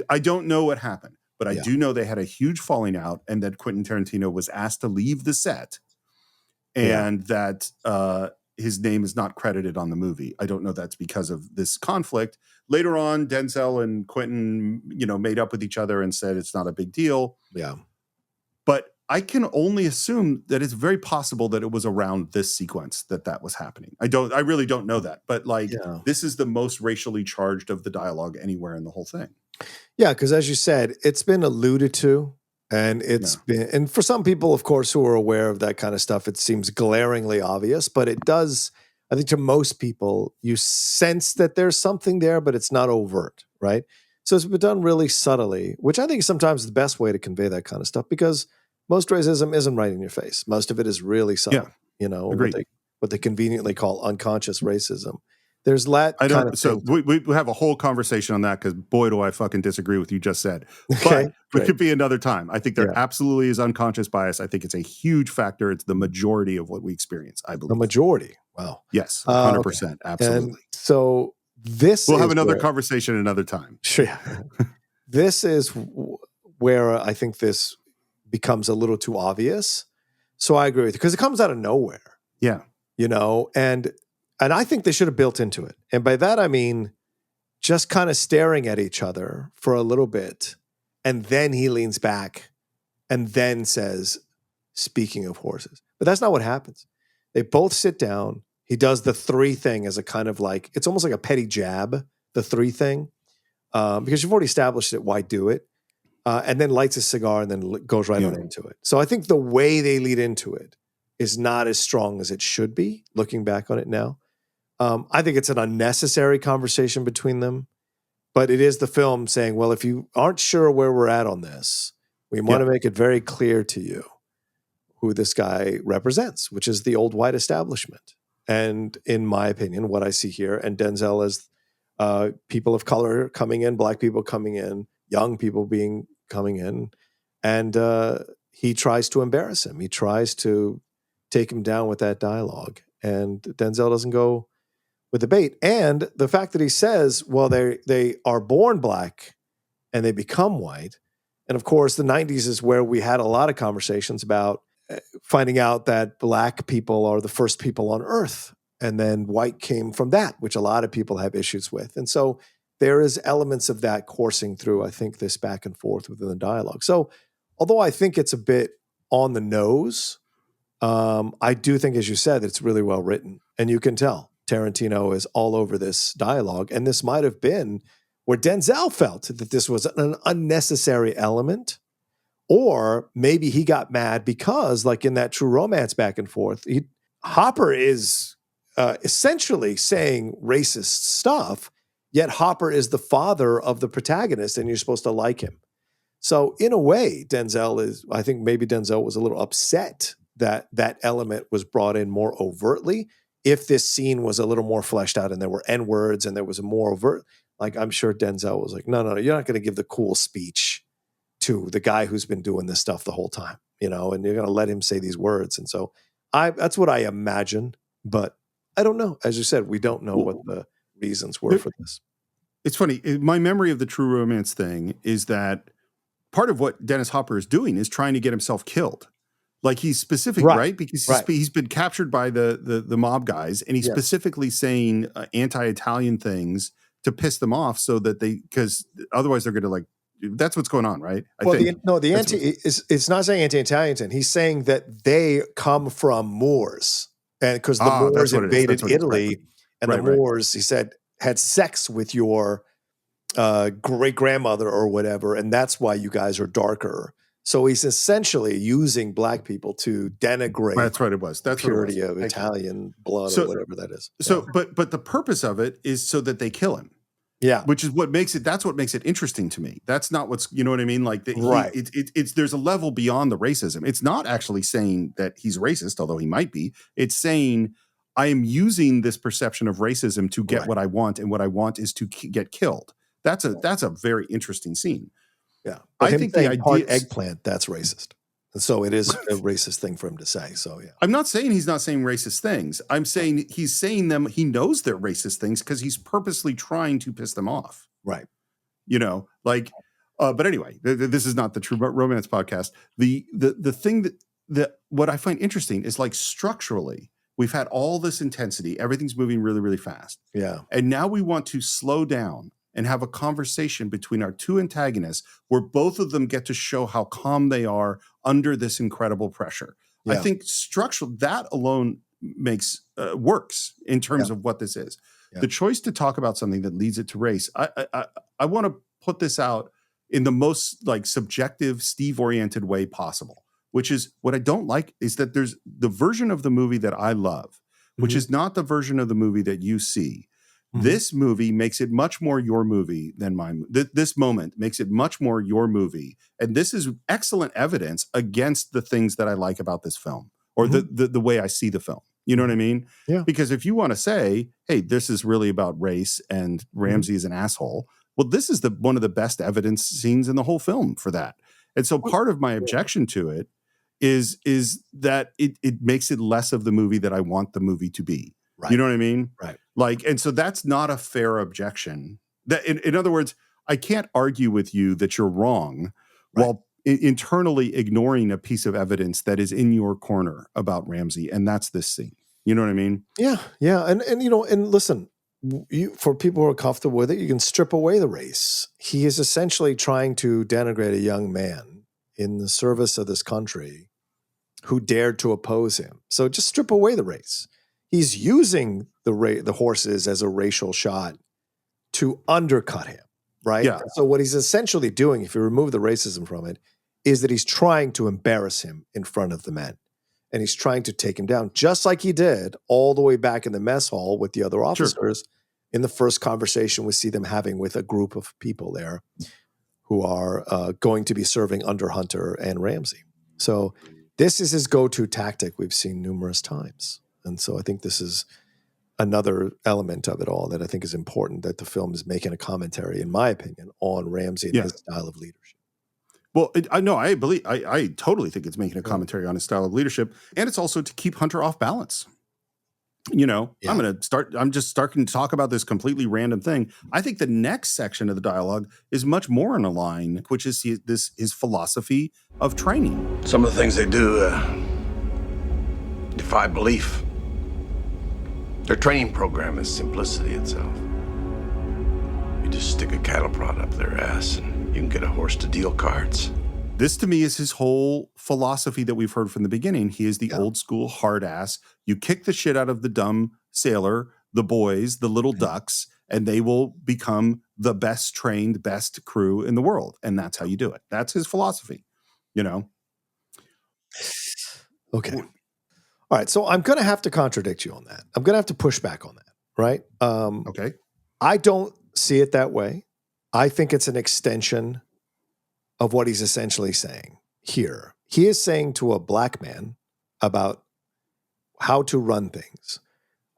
I don't know what happened, but I do know they had a huge falling out, and that Quentin Tarantino was asked to leave the set. And that his name is not credited on the movie. I don't know that's because of this conflict. Later on, Denzel and Quentin, made up with each other and said it's not a big deal. Yeah. But I can only assume that it's very possible that it was around this sequence that was happening. I really don't know that. But this is the most racially charged of the dialogue anywhere in the whole thing. Yeah, because as you said, it's been alluded to. And it's been, and for some people, of course, who are aware of that kind of stuff, it seems glaringly obvious, but it does, I think to most people, you sense that there's something there, but it's not overt, right? So it's been done really subtly, which I think is sometimes the best way to convey that kind of stuff, because most racism isn't right in your face. Most of it is really subtle, what they conveniently call unconscious racism. There's we have a whole conversation on that, because boy, do I fucking disagree with you just said. But it could be another time. I think there absolutely is unconscious bias. I think it's a huge factor. It's the majority of what we experience, I believe. The majority. Wow. Yes, 100%. Absolutely. And so we'll have another conversation another time. Sure. This is where I think this becomes a little too obvious. So I agree with you, because it comes out of nowhere. Yeah. And I think they should have built into it. And by that, I mean, just kind of staring at each other for a little bit. And then he leans back and then says, speaking of horses. But that's not what happens. They both sit down. He does the three thing as a kind of it's almost like a petty jab, the three thing. Because you've already established it, why do it? And then lights a cigar and then goes right on into it. So I think the way they lead into it is not as strong as it should be, looking back on it now. I think it's an unnecessary conversation between them, but it is the film saying, well, if you aren't sure where we're at on this, we want to make it very clear to you who this guy represents, which is the old white establishment. And in my opinion, what I see here, and Denzel as people of color coming in, black people coming in, young people coming in, and he tries to embarrass him. He tries to take him down with that dialogue, and Denzel doesn't go with the bait. And the fact that he says, well, they are born black and they become white. And of course, the 90s is where we had a lot of conversations about finding out that black people are the first people on earth. And then white came from that, which a lot of people have issues with. And so there is elements of that coursing through, I think, this back and forth within the dialogue. So although I think it's a bit on the nose, I do think, as you said, that it's really well written. And you can tell Tarantino is all over this dialogue. And this might have been where Denzel felt that this was an unnecessary element. Or maybe he got mad because, like in that True Romance back and forth, Hopper is essentially saying racist stuff, yet Hopper is the father of the protagonist and you're supposed to like him. So in a way, I think maybe Denzel was a little upset that that element was brought in more overtly. If this scene was a little more fleshed out and there were N-words and there was a more overt, like I'm sure Denzel was like, no, you're not going to give the cool speech to the guy who's been doing this stuff the whole time, and you're going to let him say these words. And so that's what I imagine, but I don't know. As you said, we don't know what the reasons were for this. It's funny. My memory of the True Romance thing is that part of what Dennis Hopper is doing is trying to get himself killed. Like he's specific, right? Because he's been captured by the mob guys, and he's specifically saying anti-Italian things to piss them off, so that because otherwise they're going to like. That's what's going on, right? It's not saying anti-Italian. He's saying that they come from Moors, and because the Moors invaded Italy, and the Moors, he said, had sex with your great grandmother or whatever, and that's why you guys are darker. So he's essentially using black people to denigrate. That's what it was. That's purity of Italian blood or whatever that is. So, but the purpose of it is so that they kill him. Yeah, which is what makes it. That's what makes it interesting to me. That's not what's. You know what I mean? Like, it's there's a level beyond the racism. It's not actually saying that he's racist, although he might be. It's saying I am using this perception of racism to get what I want, and what I want is to get killed. That's a very interesting scene. Yeah, but I think the idea eggplant, that's racist. And so it is a racist thing for him to say. So, yeah. I'm not saying he's not saying racist things. I'm saying he's saying them. He knows they're racist things because he's purposely trying to piss them off. Right. But anyway, this is not the True Romance podcast. The thing that what I find interesting is, like, structurally, we've had all this intensity. Everything's moving really, really fast. Yeah. And now we want to slow down and have a conversation between our two antagonists where both of them get to show how calm they are under this incredible pressure. Yeah. I think structural, that alone makes works in terms of what this is. Yeah. The choice to talk about something that leads it to race. I want to put this out in the most like subjective, Steve-oriented way possible, which is what I don't like is that there's the version of the movie that I love, which is not the version of the movie that you see. This movie makes it much more your movie than mine. This moment makes it much more your movie. And this is excellent evidence against the things that I like about this film or the way I see the film. You know what I mean? Yeah. Because if you want to say, hey, this is really about race and Ramsey is an asshole, well, this is one of the best evidence scenes in the whole film for that. And so part of my objection to it is that it makes it less of the movie that I want the movie to be. Right. You know what I mean? Right. Like, and so that's not a fair objection. That, in other words, I can't argue with you that you're wrong while internally ignoring a piece of evidence that is in your corner about Ramsey, and that's this scene. You know what I mean? Yeah, yeah, and listen, for people who are comfortable with it, you can strip away the race. He is essentially trying to denigrate a young man in the service of this country who dared to oppose him. So just strip away the race. He's using the horses as a racial shot to undercut him, right? Yeah. So what he's essentially doing, if you remove the racism from it, is that he's trying to embarrass him in front of the men. And he's trying to take him down, just like he did all the way back in the mess hall with the other officers in the first conversation we see them having with a group of people there who are going to be serving under Hunter and Ramsey. So this is his go-to tactic we've seen numerous times. And so I think this is another element of it all that I think is important, that the film is making a commentary, in my opinion, on Ramsey and his style of leadership. Well, I totally think it's making a commentary on his style of leadership, and it's also to keep Hunter off balance. I'm just starting to talk about this completely random thing. I think the next section of the dialogue is much more in a line, which is his philosophy of training. Some of the things they do defy belief. Their training program is simplicity itself. You just stick a cattle prod up their ass and you can get a horse to deal cards. This to me is his whole philosophy that we've heard from the beginning. He is the old school hard ass. You kick the shit out of the dumb sailor, the boys, the little ducks, and they will become the best trained, best crew in the world. And that's how you do it. That's his philosophy, Okay. All right, so I'm going to have to contradict you on that. I'm going to have to push back on that, right? Okay. I don't see it that way. I think it's an extension of what he's essentially saying here. He is saying to a black man about how to run things.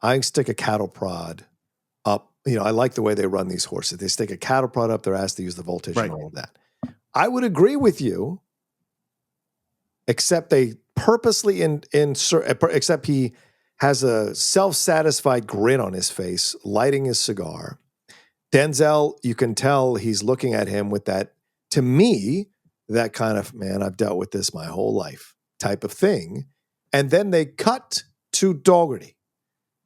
I stick a cattle prod up. I like the way they run these horses. They stick a cattle prod up their ass to use the voltage and all of that. I would agree with you, except they purposely except he has a self-satisfied grin on his face, lighting his cigar. Denzel, you can tell he's looking at him with that, to me, that kind of, man, I've dealt with this my whole life type of thing. And then they cut to Dougherty,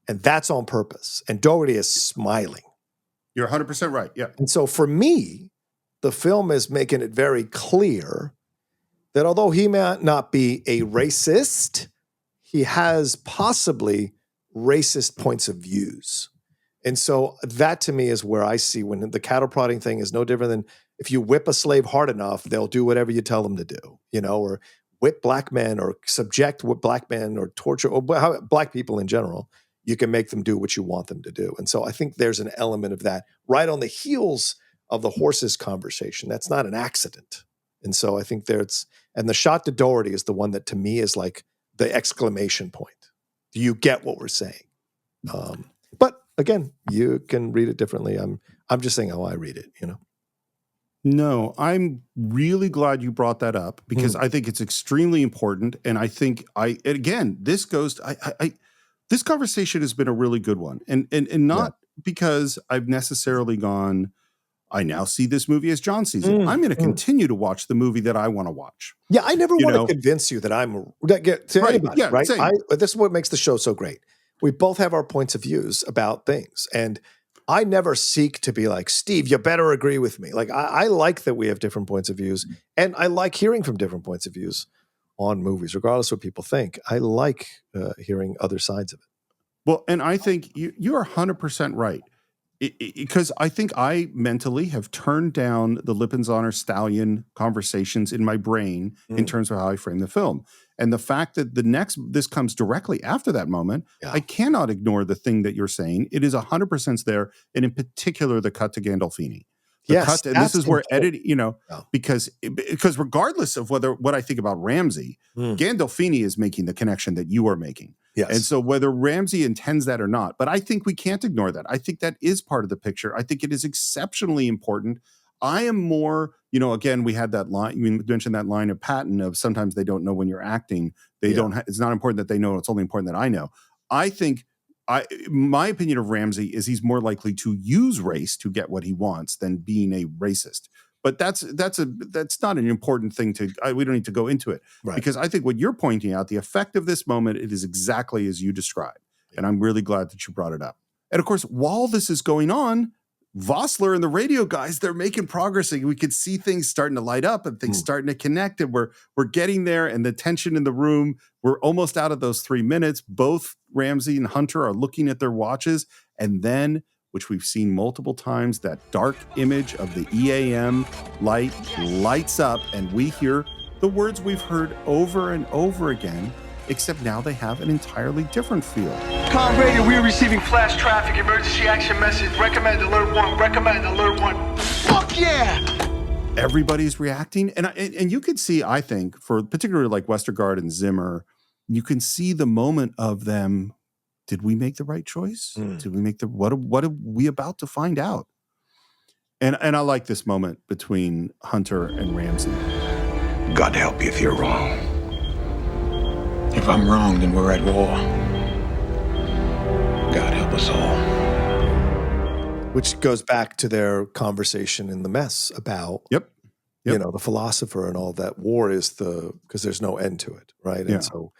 and that's on purpose. And Dougherty is smiling. You're 100% right. Yeah. And so for me, the film is making it very clear that although he may not be a racist, he has possibly racist points of views. And so that to me is where I see when the cattle prodding thing is no different than if you whip a slave hard enough, they'll do whatever you tell them to do, or whip black men or subject black men or torture or black people in general. You can make them do what you want them to do. And so I think there's an element of that right on the heels of the horses conversation. That's not an accident. And so I think and the shot to Dougherty is the one that to me is like the exclamation point. Do you get what we're saying? But again, you can read it differently. I'm just saying how I read it, No, I'm really glad you brought that up because I think it's extremely important. And I think this goes, this conversation has been a really good one. And not because I've necessarily gone, I now see this movie as John sees it. I'm going to continue to watch the movie that I want to watch. Yeah, I never want to convince you that I'm to anybody, right? This is what makes the show so great. We both have our points of views about things. And I never seek to be like, Steve, you better agree with me. Like, I like that we have different points of views. And I like hearing from different points of views on movies, regardless of what people think. I like hearing other sides of it. Well, and I think you are 100% right. Because I think I mentally have turned down the Lippinzahner Stallion conversations in my brain in terms of how I frame the film. And the fact that this comes directly after that moment, I cannot ignore the thing that you're saying. It is 100% there. And in particular, the cut to Gandolfini. And this is where because regardless of what I think about Ramsey, Gandolfini is making the connection that you are making. Yes. And so whether Ramsey intends that or not, but I think we can't ignore that. I think that is part of the picture. I think it is exceptionally important. I am more, again, we had that line, you mentioned that line of Patton of sometimes they don't know when you're acting. It's not important that they know, it's only important that I know. I think my opinion of Ramsey is he's more likely to use race to get what he wants than being a racist. But that's not an important thing we don't need to go into it. Right. Because I think what you're pointing out, the effect of this moment, it is exactly as you described. And I'm really glad that you brought it up. And of course, while this is going on, Vossler and the radio guys, they're making progress. We could see things starting to light up and things starting to connect. And we're getting there. And the tension in the room, we're almost out of those 3 minutes. Both Ramsey and Hunter are looking at their watches. And then, which we've seen multiple times, that dark image of the EAM light lights up. And we hear the words we've heard over and over again, except now they have an entirely different feel. Con radio, we are receiving flash traffic, emergency action message, recommend alert 1. Fuck yeah! Everybody's reacting. And you could see, I think, for particularly like Westergaard and Zimmer, you can see the moment of them. Did we make the right choice? Did we make what are we about to find out? And I like this moment between Hunter and Ramsey. God help you if you're wrong. If I'm wrong, then we're at war. God help us all. Which goes back to their conversation in the mess about the philosopher and all that. War is because there's no end to it, right? And so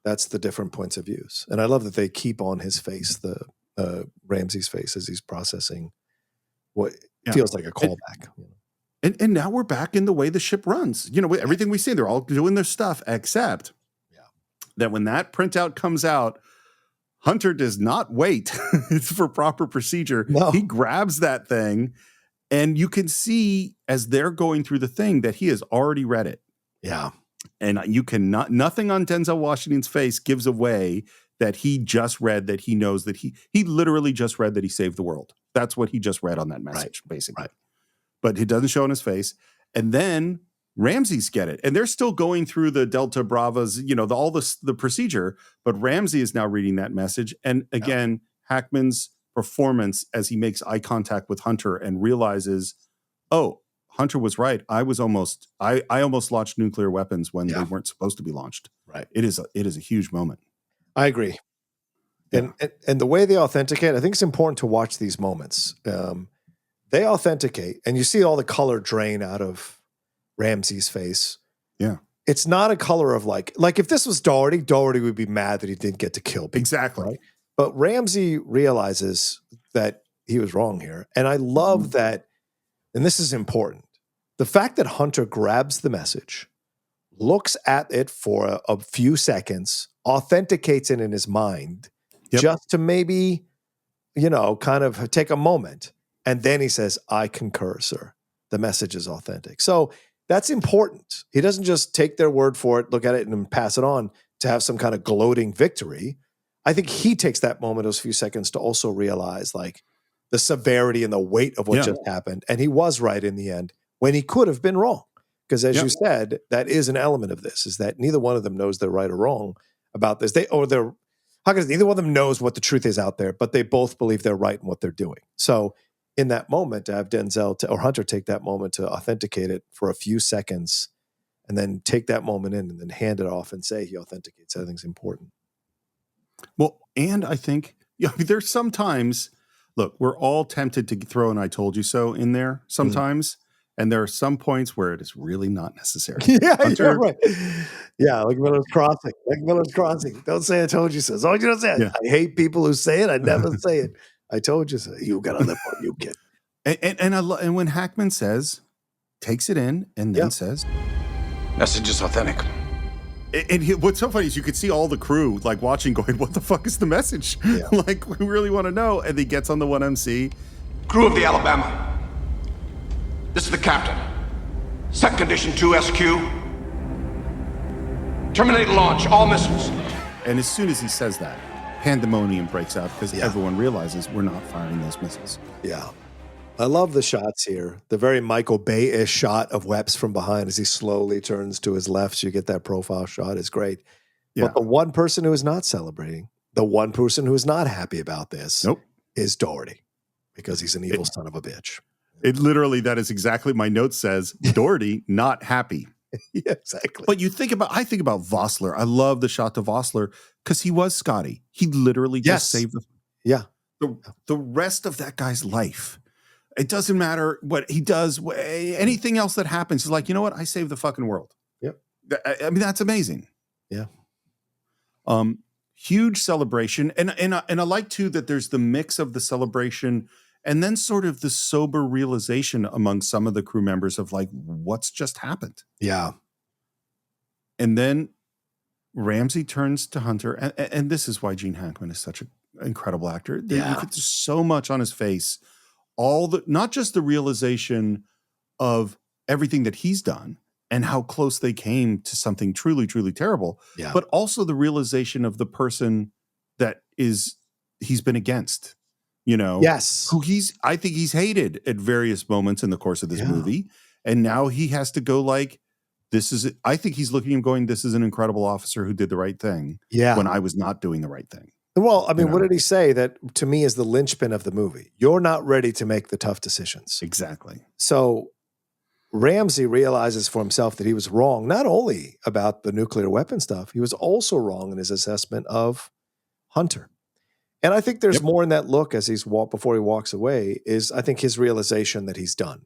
that's the different points of views. And I love that they keep on his face, the Ramsey's face, as he's processing what feels like a callback. And now we're back in the way the ship runs. Everything we see, they're all doing their stuff, except that when that printout comes out, Hunter does not wait for proper procedure. No. He grabs that thing, and you can see as they're going through the thing that he has already read it. Yeah. And you cannot, nothing on Denzel Washington's face gives away that he just read that he knows that he literally just read that he saved the world. That's what he just read on that message, basically. Right. But it doesn't show on his face. And then Ramsey's get it. And they're still going through the Delta Bravas, all the procedure. But Ramsey is now reading that message. And again, Hackman's performance as he makes eye contact with Hunter and realizes, oh, Hunter was right. I almost launched nuclear weapons when they weren't supposed to be launched. Right. It is a huge moment. I agree. Yeah. And the way they authenticate, I think it's important to watch these moments. They authenticate, and you see all the color drain out of Ramsey's face. Yeah. It's not a color of like if this was Doherty would be mad that he didn't get to kill people. Exactly. Right? But Ramsey realizes that he was wrong here. And I love that, and this is important. The fact that Hunter grabs the message, looks at it for a few seconds, authenticates it in his mind, just to maybe, kind of take a moment. And then he says, I concur, sir. The message is authentic. So that's important. He doesn't just take their word for it, look at it, and pass it on to have some kind of gloating victory. I think he takes that moment, those few seconds, to also realize like the severity and the weight of what just happened. And he was right in the end when he could have been wrong. Because as you said, that is an element of this, is that neither one of them knows they're right or wrong about this. Neither one of them knows what the truth is out there, but they both believe they're right in what they're doing. So in that moment, to have Denzel or Hunter take that moment to authenticate it for a few seconds and then take that moment in and then hand it off and say he authenticates, I think is important. Well, and I think there's sometimes, look, we're all tempted to throw an I told you so in there sometimes. And there are some points where it is really not necessary. Hunter, right. Yeah, like Miller's Crossing. Don't say I told you so. As long as you don't say it. I hate people who say it. I never say it. I told you so. You got a lip on you, kid. And when Hackman takes it in and then says, message is authentic. And what's so funny is you could see all the crew like watching going, what the fuck is the message? Yeah. Like, we really want to know. And he gets on the 1MC. Crew of the Alabama. This is the captain. Set condition 2 SQ. Terminate launch, all missiles. And as soon as he says that, pandemonium breaks out because everyone realizes we're not firing those missiles. Yeah. I love the shots here. The very Michael Bay-ish shot of Wepps from behind as he slowly turns to his left. So you get that profile shot is great. Yeah. But the one person who is not celebrating, the one person who is not happy about this is Doherty, because he's an evil son of a bitch. It literally, that is exactly my note says, Doherty, not happy. Yeah, exactly. But I think about Vossler. I love the shot to Vossler because he was Scotty. He literally just saved the rest of that guy's life. It doesn't matter what he does, anything else that happens. He's like, you know what? I saved the fucking world. Yep. I mean, that's amazing. Yeah. Huge celebration. And I like too that there's the mix of the celebration and then sort of the sober realization among some of the crew members of like, what's just happened? Yeah. And then Ramsey turns to Hunter. And this is why Gene Hackman is such an incredible actor. There's so much on his face. Not just the realization of everything that he's done and how close they came to something truly, truly terrible, but also the realization of the person that he's been against. Yes. I think he's hated at various moments in the course of this movie. And now he has to go like, I think he's looking at him going, this is an incredible officer who did the right thing when I was not doing the right thing. Well, I mean, what did he say that to me is the linchpin of the movie? You're not ready to make the tough decisions. Exactly. So Ramsey realizes for himself that he was wrong, not only about the nuclear weapon stuff, he was also wrong in his assessment of Hunter. And I think there's more in that look as before he walks away is I think his realization that he's done.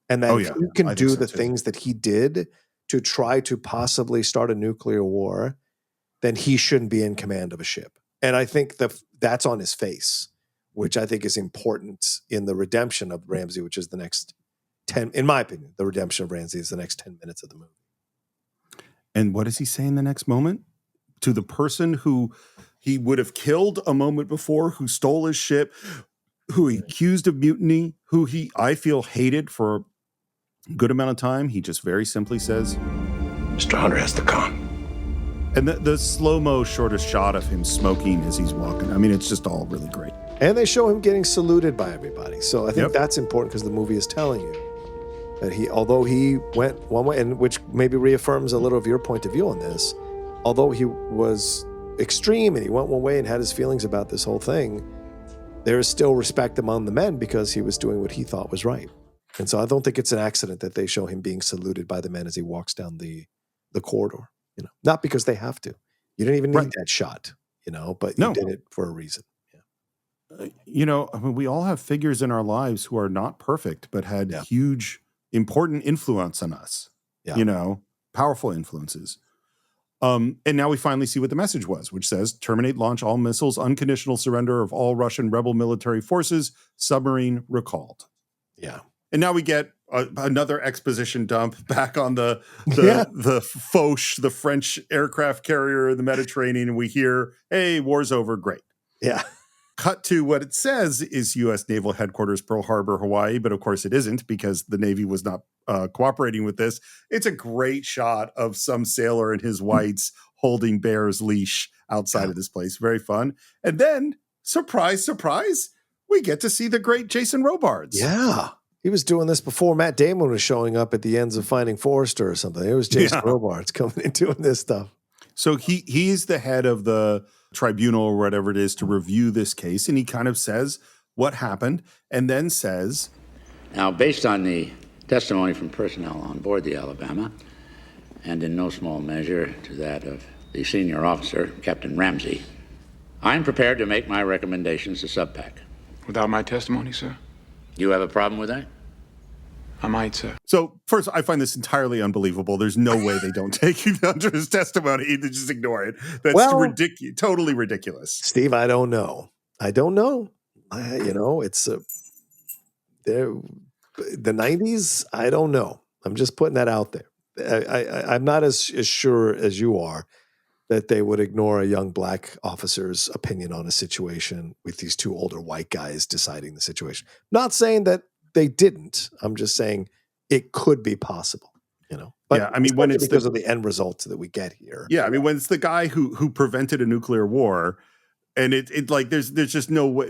And that if you can do the things that he did to try to possibly start a nuclear war, then he shouldn't be in command of a ship. And I think that's on his face, which I think is important in the redemption of Ramsey, which is the next 10, in my opinion, the redemption of Ramsey is the next 10 minutes of the movie. And what does he say in the next moment? To the person who he would have killed a moment before, who stole his ship, who he accused of mutiny, who I feel hated for a good amount of time, he just very simply says, Mr. Hunter has the con. And the slow-mo shortest shot of him smoking as he's walking. I mean, it's just all really great. And they show him getting saluted by everybody. So I think that's important because the movie is telling you that although he went one way, and which maybe reaffirms a little of your point of view on this, although he was extreme and he went one way and had his feelings about this whole thing, there is still respect among the men because he was doing what he thought was right. And so I don't think it's an accident that they show him being saluted by the men as he walks down the corridor. Not because they have to. You didn't even need that shot, but you did it for a reason. I mean, we all have figures in our lives who are not perfect, but had huge, important influence on us. Yeah. Powerful influences. And now we finally see what the message was, which says, terminate launch all missiles, unconditional surrender of all Russian rebel military forces, submarine recalled. Yeah. And now we get another exposition dump back on the Foch, the French aircraft carrier in the Mediterranean, and we hear, hey, war's over, great. Yeah. Cut to what it says is U.S. Naval Headquarters, Pearl Harbor, Hawaii, but of course it isn't because the Navy was not cooperating with this. It's a great shot of some sailor in his whites holding Bear's leash outside of this place. Very fun. And then, surprise, surprise, we get to see the great Jason Robards. Yeah. He was doing this before Matt Damon was showing up at the ends of Finding Forrester or something. It was Jason Robards coming in doing this stuff. So he's the head of the tribunal or whatever it is to review this case, and he kind of says what happened and then says, now, based on the testimony from personnel on board the Alabama, and in no small measure to that of the senior officer, Captain Ramsey, I am prepared to make my recommendations to SubPac. Without my testimony, sir? You have a problem with that? I might, sir. So first, I find this entirely unbelievable. There's no way they don't take you under his testimony. They just ignore it. That's ridiculous. Totally ridiculous. Steve, I don't know. It's the 90s. I don't know. I'm just putting that out there. I'm not as sure as you are that they would ignore a young black officer's opinion on a situation with these two older white guys deciding the situation. Not saying that they didn't. I'm just saying it could be possible, But yeah, I mean, when it's because of the end results that we get here. Yeah, I mean, when it's the guy who prevented a nuclear war, and it like there's just no way.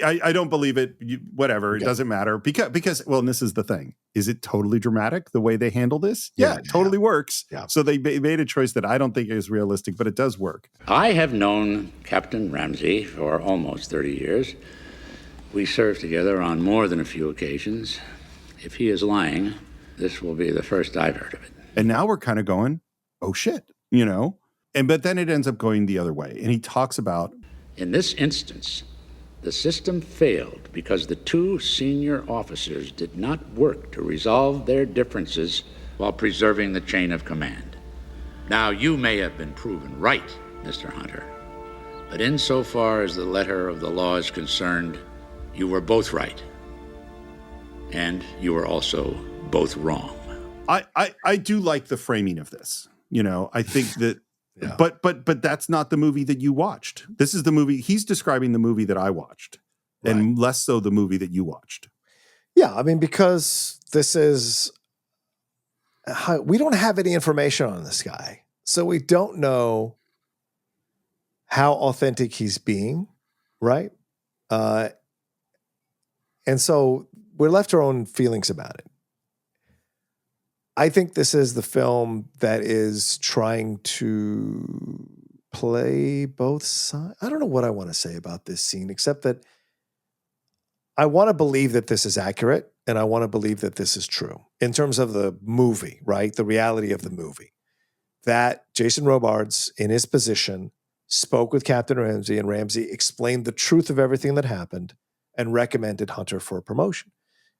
I don't believe it. Whatever, it doesn't matter because well, and this is the thing: is it totally dramatic the way they handle this? Yeah, it totally works. Yeah. So they made a choice that I don't think is realistic, but it does work. I have known Captain Ramsey for almost 30 years. We served together on more than a few occasions. If he is lying, this will be the first I've heard of it. And now we're kind of going, oh shit, but then it ends up going the other way. And he talks about, in this instance, the system failed because the two senior officers did not work to resolve their differences while preserving the chain of command. Now, you may have been proven right, Mr. Hunter, but insofar as the letter of the law is concerned, you were both right, and you were also both wrong. I do like the framing of this. I think that, but that's not the movie that you watched. This is the movie he's describing, the movie that I watched, and less so the movie that you watched. Yeah, I mean, because this is we don't have any information on this guy, so we don't know how authentic he's being, right? And so we're left to our own feelings about it. I think this is the film that is trying to play both sides. I don't know what I want to say about this scene, except that I want to believe that this is accurate, and I want to believe that this is true in terms of the movie, right? The reality of the movie. That Jason Robards, in his position, spoke with Captain Ramsey, and Ramsey explained the truth of everything that happened and recommended Hunter for a promotion.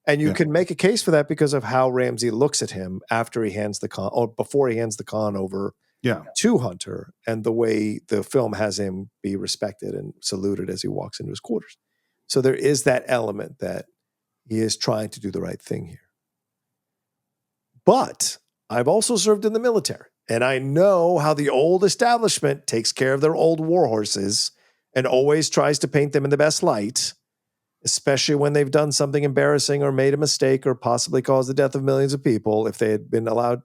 And you can make a case for that because of how Ramsey looks at him after he hands the con, or before he hands the con over to Hunter, and the way the film has him be respected and saluted as he walks into his quarters. So there is that element that he is trying to do the right thing here. But I've also served in the military, and I know how the old establishment takes care of their old war horses and always tries to paint them in the best light, especially when they've done something embarrassing or made a mistake or possibly caused the death of millions of people. If they had been allowed,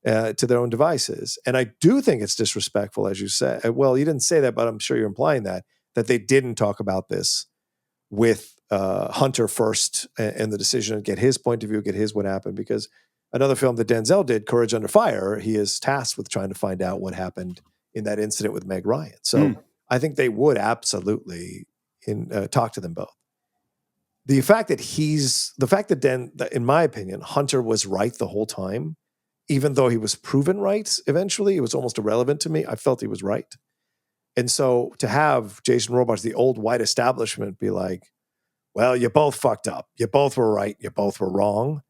to their own devices. And I do think it's disrespectful, as you said. Well, you didn't say that, but I'm sure you're implying that they didn't talk about this with Hunter first and the decision to get his point of view, get his what happened. Because another film that Denzel did, Courage Under Fire, he is tasked with trying to find out what happened in that incident with Meg Ryan. So I think they would absolutely talk to them both. The fact that in my opinion, Hunter was right the whole time, even though he was proven right eventually, it was almost irrelevant to me. I felt he was right. And so to have Jason Robards, the old white establishment, be like, well, you both fucked up. You both were right. You both were wrong.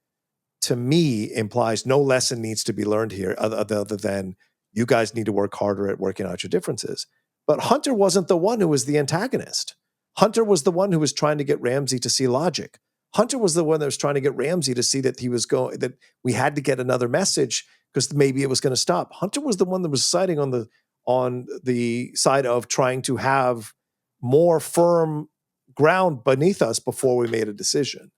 To me, implies no lesson needs to be learned here other than you guys need to work harder at working out your differences. But Hunter wasn't the one who was the antagonist. Hunter was the one who was trying to get Ramsey to see logic. Hunter was the one that was trying to get Ramsey to see that that we had to get another message because maybe it was going to stop. Hunter was the one that was siding on the side of trying to have more firm ground beneath us before we made a decision.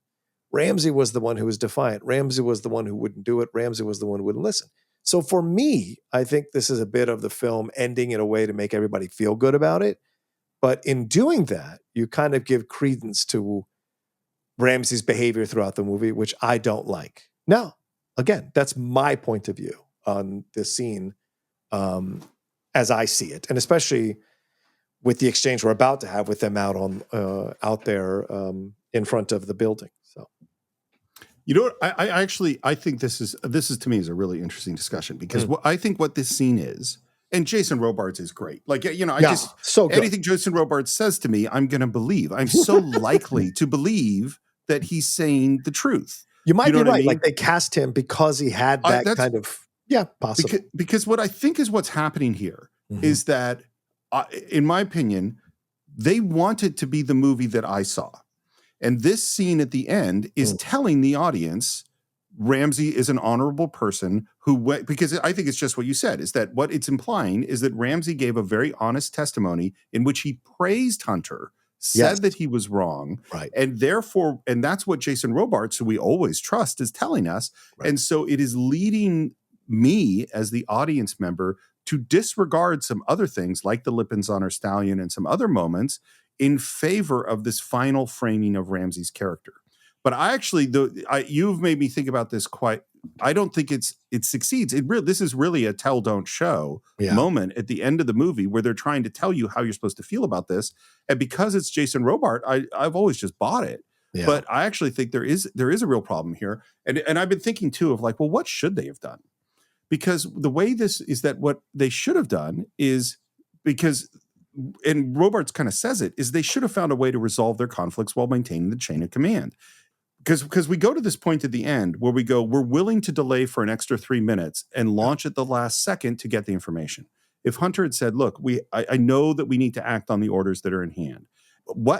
Ramsey was the one who was defiant. Ramsey was the one who wouldn't do it. Ramsey was the one who wouldn't listen. So for me, I think this is a bit of the film ending in a way to make everybody feel good about it. But in doing that, you kind of give credence to Ramsey's behavior throughout the movie, which I don't like. Now, again, that's my point of view on this scene as I see it. And especially with the exchange we're about to have with them out there in front of the building. So, you know what? I think this is to me is a really interesting discussion because I think what this scene is, and Jason Robards is great. Like, you know, so good. Anything Jason Robards says to me, I'm going to believe. I'm so likely to believe that he's saying the truth. You might be right. I mean? Like they cast him because he had that kind of, possible. Because what I think is what's happening here is that, in my opinion, they wanted to be the movie that I saw. And this scene at the end is telling the audience Ramsey is an honorable person because I think it's just what you said, is that what it's implying is that Ramsey gave a very honest testimony in which he praised Hunter, said that he was wrong. Right. And therefore, and that's what Jason Robards, who we always trust, is telling us. Right. And so it is leading me as the audience member to disregard some other things like the Lippens on Her Stallion and some other moments in favor of this final framing of Ramsey's character. But I actually, you've made me think about this I don't think it succeeds. This is really a tell, don't show moment at the end of the movie where they're trying to tell you how you're supposed to feel about this. And because it's Jason Robart, I've always just bought it. Yeah. But I actually think there is a real problem here. And I've been thinking too of like, well, what should they have done? Because the way this is that what they should have done is and Robards kind of says it, is they should have found a way to resolve their conflicts while maintaining the chain of command. Because we go to this point at the end where we're willing to delay for an extra 3 minutes and launch at the last second to get the information. If Hunter had said, look, I know that we need to act on the orders that are in hand.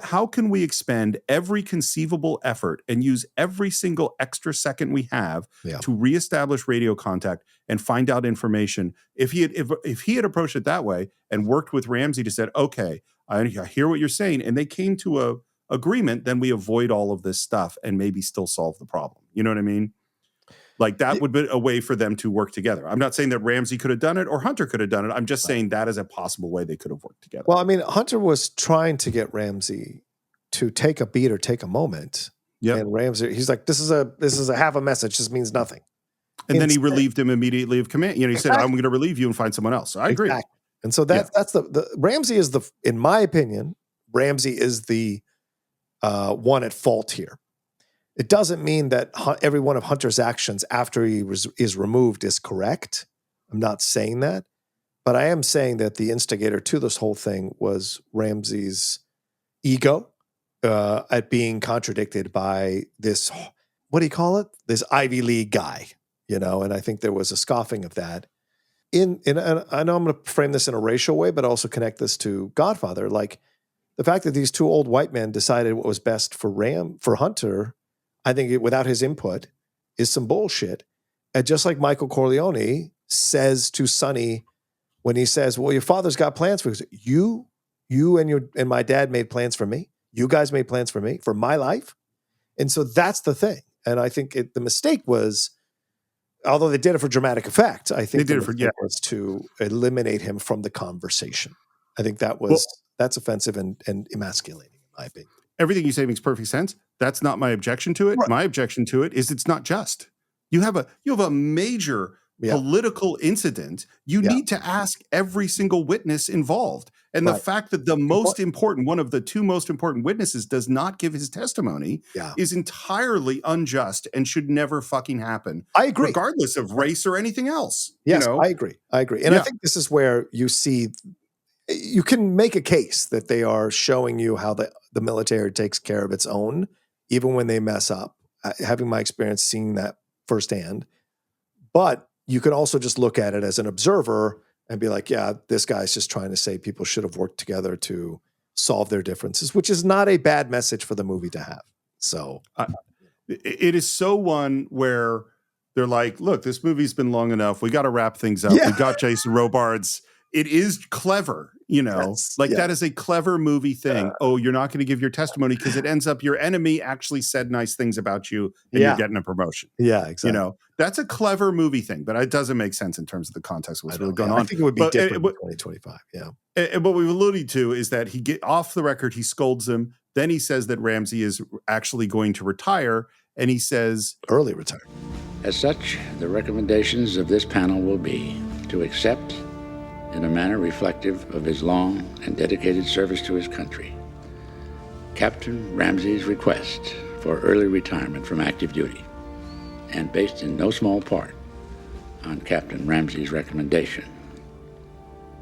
How can we expend every conceivable effort and use every single extra second we have to reestablish radio contact and find out information? If he had approached it that way and worked with Ramsey to say, okay, I hear what you're saying, and they came to a agreement, then we avoid all of this stuff and maybe still solve the problem. You know what I mean? Like that would be a way for them to work together. I'm not saying that Ramsey could have done it or Hunter could have done it. I'm just saying that is a possible way they could have worked together. Well, I mean, Hunter was trying to get Ramsey to take a beat or take a moment. Yeah. And Ramsey, he's like, this is a half a message. This means nothing. And then he relieved him immediately of command. You know, he said, I'm going to relieve you and find someone else. So I agree. Exactly. And so that's the Ramsey is in my opinion, Ramsey is the one at fault here. It doesn't mean that every one of Hunter's actions after he is removed is correct. I'm not saying that. But I am saying that the instigator to this whole thing was Ramsey's ego at being contradicted by this, what do you call it? This Ivy League guy, you know, and I think there was a scoffing of that. And I know I'm going to frame this in a racial way, but also connect this to Godfather. Like the fact that these two old white men decided what was best for Hunter, I think without his input, is some bullshit. And just like Michael Corleone says to Sonny when he says, well, your father's got plans for you. You and my dad made plans for me. You guys made plans for me, for my life. And so that's the thing. And I think the mistake was although they did it for dramatic effect, I think they did it for was to eliminate him from the conversation. I think that's offensive and emasculating, in my opinion. Everything you say makes perfect sense. That's not my objection to it. Right. My objection to it is it's not just. You have a major political incident. You need to ask every single witness involved. And the fact that the most important, one of the two most important witnesses does not give his testimony is entirely unjust and should never fucking happen. I agree. Regardless of race or anything else. Yes, I agree. And I think this is where you see, you can make a case that they are showing you how the military takes care of its own, even when they mess up. Having my experience seeing that firsthand. But you can also just look at it as an observer and be like, yeah, this guy's just trying to say people should have worked together to solve their differences, which is not a bad message for the movie to have. So it is so one where they're like, look, this movie's been long enough. We got to wrap things up. We got Jason Robards. It is clever, that is a clever movie thing. Oh, you're not going to give your testimony because it ends up your enemy actually said nice things about you and you're getting a promotion. Yeah, exactly. That's a clever movie thing, but it doesn't make sense in terms of the context of what's really going on. I think it would be different in 2025. Yeah. And what we've alluded to is that he get off the record, he scolds him. Then he says that Ramsey is actually going to retire. And he says, early retire. As such, the recommendations of this panel will be to accept, in a manner reflective of his long and dedicated service to his country, Captain Ramsey's request for early retirement from active duty, and based in no small part on Captain Ramsey's recommendation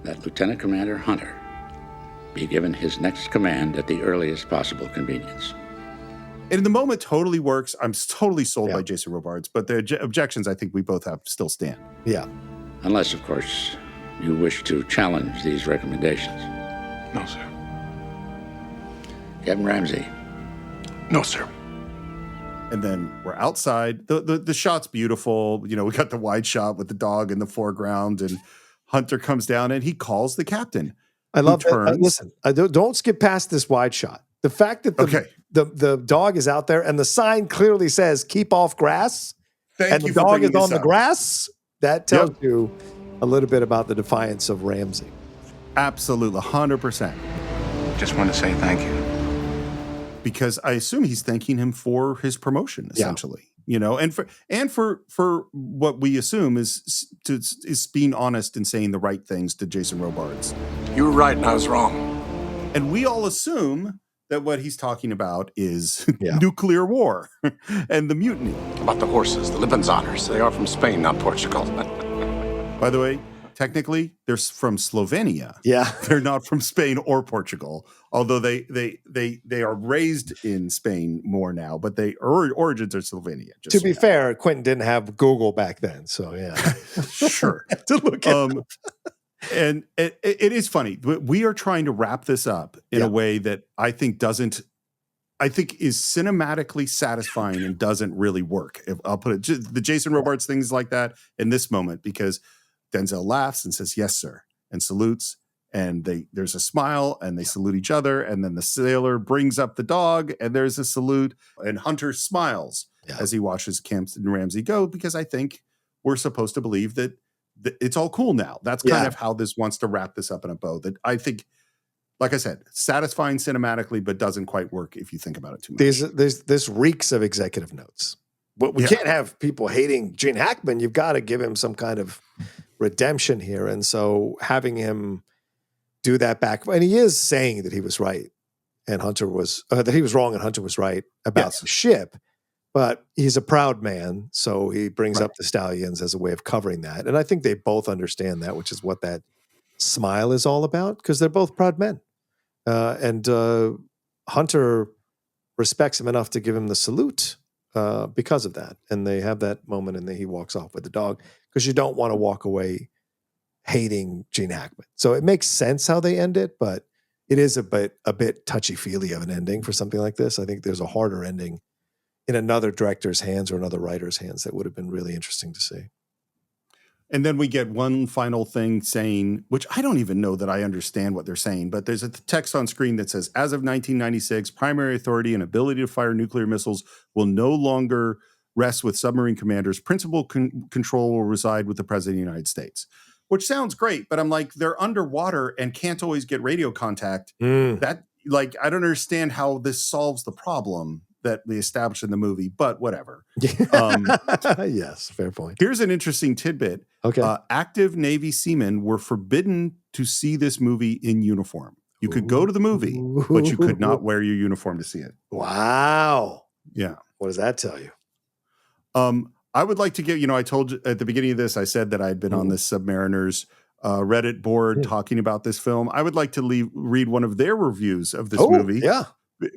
that Lieutenant Commander Hunter be given his next command at the earliest possible convenience. And in the moment, totally works. I'm totally sold by Jason Robards, but the objections I think we both have still stand. Yeah. Unless, of course, you wish to challenge these recommendations. No, sir. Captain Ramsey. No, sir. And then we're outside. The shot's beautiful. We got the wide shot with the dog in the foreground, and Hunter comes down and he calls the captain. I love it. Listen, don't skip past this wide shot. The fact that the dog is out there and the sign clearly says "keep off grass," and the dog is on the grass. That tells you a little bit about the defiance of Ramsey. Absolutely, 100%. Just want to say thank you. Because I assume he's thanking him for his promotion, essentially. And for what we assume is being honest and saying the right things to Jason Robards. You were right and I was wrong. And we all assume that what he's talking about is nuclear war and the mutiny. About the horses, the Lebensonners. They are from Spain, not Portugal. By the way, technically, they're from Slovenia. Yeah. They're not from Spain or Portugal, although they are raised in Spain more now, but origins are Slovenia. To be fair, Quentin didn't have Google back then, so yeah. Sure. To look at and it is funny. We are trying to wrap this up in a way that I think is cinematically satisfying and doesn't really work. If I'll put it, the Jason Robards things like that in this moment, because Denzel laughs and says, "Yes, sir," and salutes. And there's a smile and they salute each other. And then the sailor brings up the dog and there's a salute. And Hunter smiles as he watches Captain Ramsey go, because I think we're supposed to believe that it's all cool now. That's kind of how this wants to wrap this up in a bow. That I think, like I said, satisfying cinematically, but doesn't quite work if you think about it too much. This reeks of executive notes. But we can't have people hating Gene Hackman. You've got to give him some kind of redemption here. And so having him do that back, and he is saying that he was right and Hunter was, that he was wrong and Hunter was right about the ship, but he's a proud man. So he brings up the stallions as a way of covering that. And I think they both understand that, which is what that smile is all about, because they're both proud men. And Hunter respects him enough to give him the salute because of that. And they have that moment and then he walks off with the dog, because you don't want to walk away hating Gene Hackman. So it makes sense how they end it, but it is a bit touchy-feely of an ending for something like this. I think there's a harder ending in another director's hands or another writer's hands that would have been really interesting to see. And then we get one final thing saying, which I don't even know that I understand what they're saying, but there's a text on screen that says, as of 1996, primary authority and ability to fire nuclear missiles will no longer rests with submarine commanders. Principal control will reside with the President of the United States. Which sounds great, but I'm like, they're underwater and can't always get radio contact. That, like, I don't understand how this solves the problem that we established in the movie, but whatever. Yes, fair point. Here's an interesting tidbit. Okay. Active Navy seamen were forbidden to see this movie in uniform. You could go to the movie, but you could not wear your uniform to see it. Wow. Yeah. What does that tell you? I would like to get, I told you at the beginning of this, I said that I'd been on this Submariners Reddit board talking about this film. I would like to read one of their reviews of this movie. Yeah.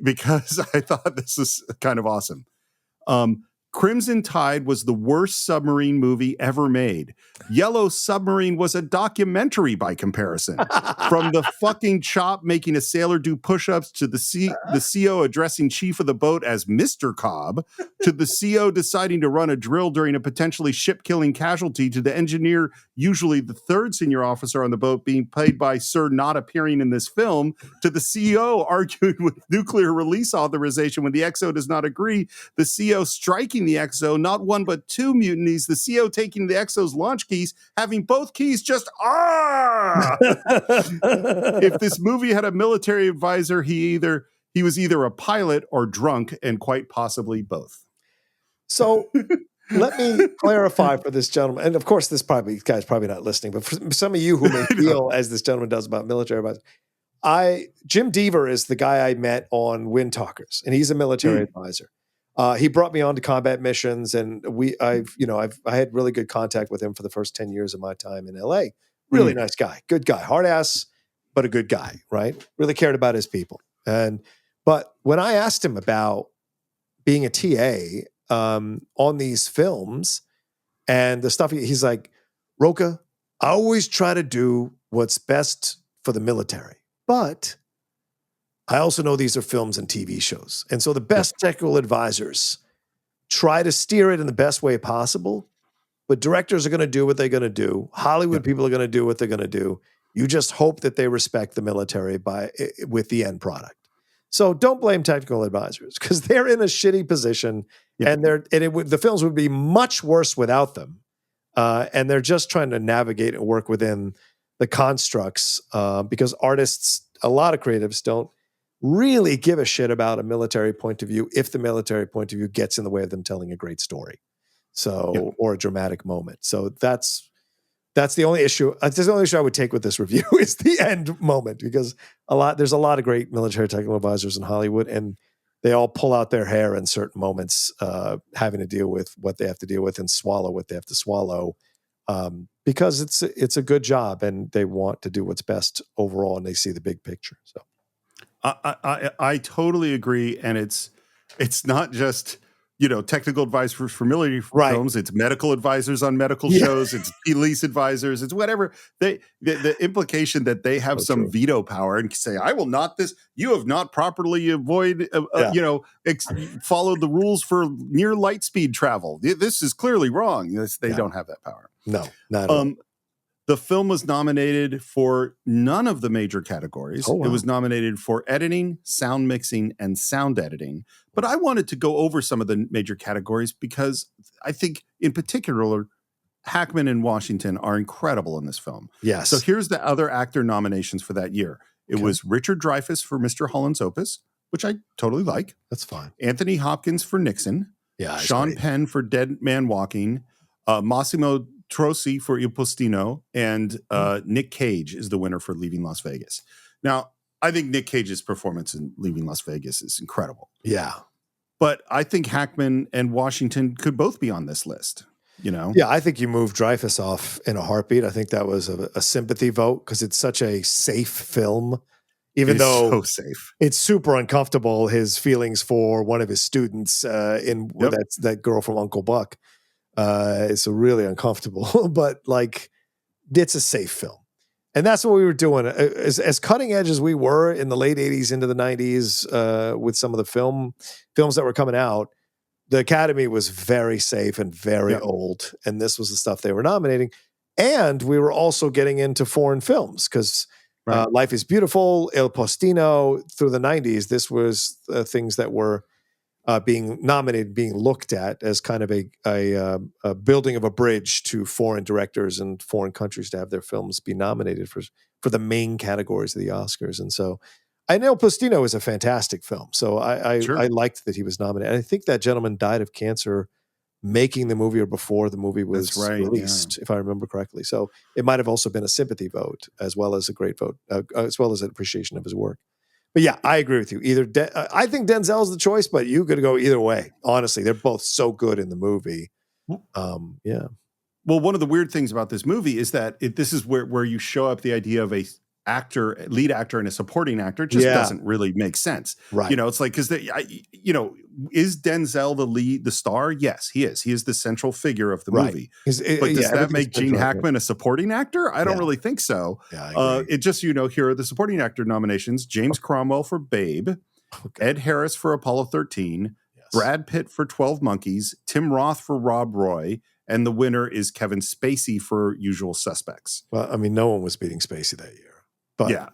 Because I thought this is kind of awesome. Crimson Tide was the worst submarine movie ever made. Yellow Submarine was a documentary by comparison. From the fucking chop making a sailor do push-ups to the CO addressing chief of the boat as Mr. Cobb, to the CO deciding to run a drill during a potentially ship-killing casualty, to the engineer, usually the third senior officer on the boat, being played by Sir not appearing in this film, to the CO arguing with nuclear release authorization when the XO does not agree, the CO striking the XO, not one but two mutinies, the CO taking the XO's launch keys, having both keys just If this movie had a military advisor, he was either a pilot or drunk, and quite possibly both. So let me clarify for this gentleman, and of course this guy's probably not listening, but for some of you who may feel as this gentleman does about military advisor, Jim Deaver is the guy I met on Wind Talkers, and he's a military advisor. He brought me on to combat missions, and I had really good contact with him for the first 10 years of my time in LA. Really nice guy, good guy, hard ass, but a good guy, right? Really cared about his people. But when I asked him about being a TA on these films and the stuff, he's like, Rocha, I always try to do what's best for the military, but I also know these are films and TV shows. And so the best technical advisors try to steer it in the best way possible, but directors are going to do what they're going to do. Hollywood people are going to do what they're going to do. You just hope that they respect the military with the end product. So don't blame technical advisors, because they're in a shitty position, and the films would be much worse without them. And they're just trying to navigate and work within the constructs, because artists, a lot of creatives don't really give a shit about a military point of view if the military point of view gets in the way of them telling a great story, or a dramatic moment. So that's the only issue. That's the only issue I would take with this review is the end moment, because there's a lot of great military technical advisors in Hollywood, and they all pull out their hair in certain moments, having to deal with what they have to deal with and swallow what they have to swallow, because it's a good job and they want to do what's best overall, and they see the big picture. So. I totally agree, and it's not just technical advice for familiar films. It's medical advisors on medical shows. It's police advisors. It's whatever. The implication that they have some veto power and say, "I will not this. You have not properly followed the rules for near light speed travel. This is clearly wrong." They don't have that power. No, not at all. The film was nominated for none of the major categories. Oh, wow. It was nominated for editing, sound mixing, and sound editing. But I wanted to go over some of the major categories because I think, in particular, Hackman and Washington are incredible in this film. Yes. So here's the other actor nominations for that year. It was Richard Dreyfuss for Mr. Holland's Opus, which I totally like. That's fine. Anthony Hopkins for Nixon. Yeah. Sean Penn for Dead Man Walking. Massimo Trosi for Il Postino, and Nick Cage is the winner for Leaving Las Vegas. Now, I think Nick Cage's performance in Leaving Las Vegas is incredible. Yeah. But I think Hackman and Washington could both be on this list, Yeah, I think you moved Dreyfuss off in a heartbeat. I think that was a sympathy vote because it's such a safe film. Even though so safe. It's super uncomfortable, his feelings for one of his students that's that girl from Uncle Buck. It's really uncomfortable, but it's a safe film. And that's what we were doing. As cutting edge as we were in the late 80s into the 90s with some of the films that were coming out, the Academy was very safe and very old. And this was the stuff they were nominating. And we were also getting into foreign films because Life is Beautiful, Il Postino, through the 90s, this was things that were being nominated, being looked at as kind of a building of a bridge to foreign directors and foreign countries to have their films be nominated for the main categories of the Oscars. And so I know Plastino is a fantastic film. So I liked that he was nominated. And I think that gentleman died of cancer making the movie or before the movie was released, if I remember correctly. So it might have also been a sympathy vote as well as a great vote, as well as an appreciation of his work. But yeah, I agree with you. I think Denzel's the choice, but you could go either way. Honestly, they're both so good in the movie. Yeah. Well, one of the weird things about this movie is that this is where you show up the idea of a lead actor and a supporting actor just doesn't really make sense. Right. You know, it's like, because is Denzel the star? Yes, he is. He is the central figure of the movie. But does that make Gene Hackman a supporting actor? I don't really think so. Yeah, it just, here are the supporting actor nominations: James Cromwell for Babe, Ed Harris for Apollo 13, Brad Pitt for 12 Monkeys, Tim Roth for Rob Roy, and the winner is Kevin Spacey for Usual Suspects. Well, I mean, no one was beating Spacey that year. But yeah,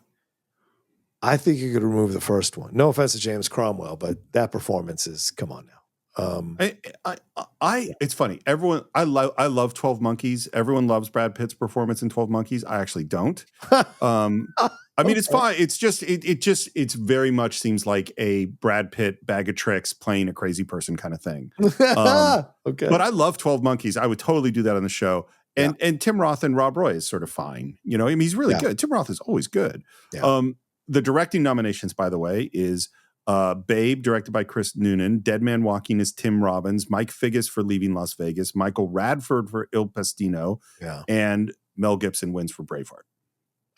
I think you could remove the first one. No offense to James Cromwell, but that performance is, come on now. It's funny. I love 12 Monkeys. Everyone loves Brad Pitt's performance in 12 Monkeys. I actually don't. I mean, it's fine. It's just, it's very much seems like a Brad Pitt bag of tricks playing a crazy person kind of thing. Okay. But I love 12 Monkeys. I would totally do that on the show. And Tim Roth and Rob Roy is sort of fine. I mean, he's really good. Tim Roth is always good. Yeah. The directing nominations, by the way, is Babe, directed by Chris Noonan. Dead Man Walking is Tim Robbins. Mike Figgis for Leaving Las Vegas. Michael Radford for Il Pastino. And Mel Gibson wins for Braveheart.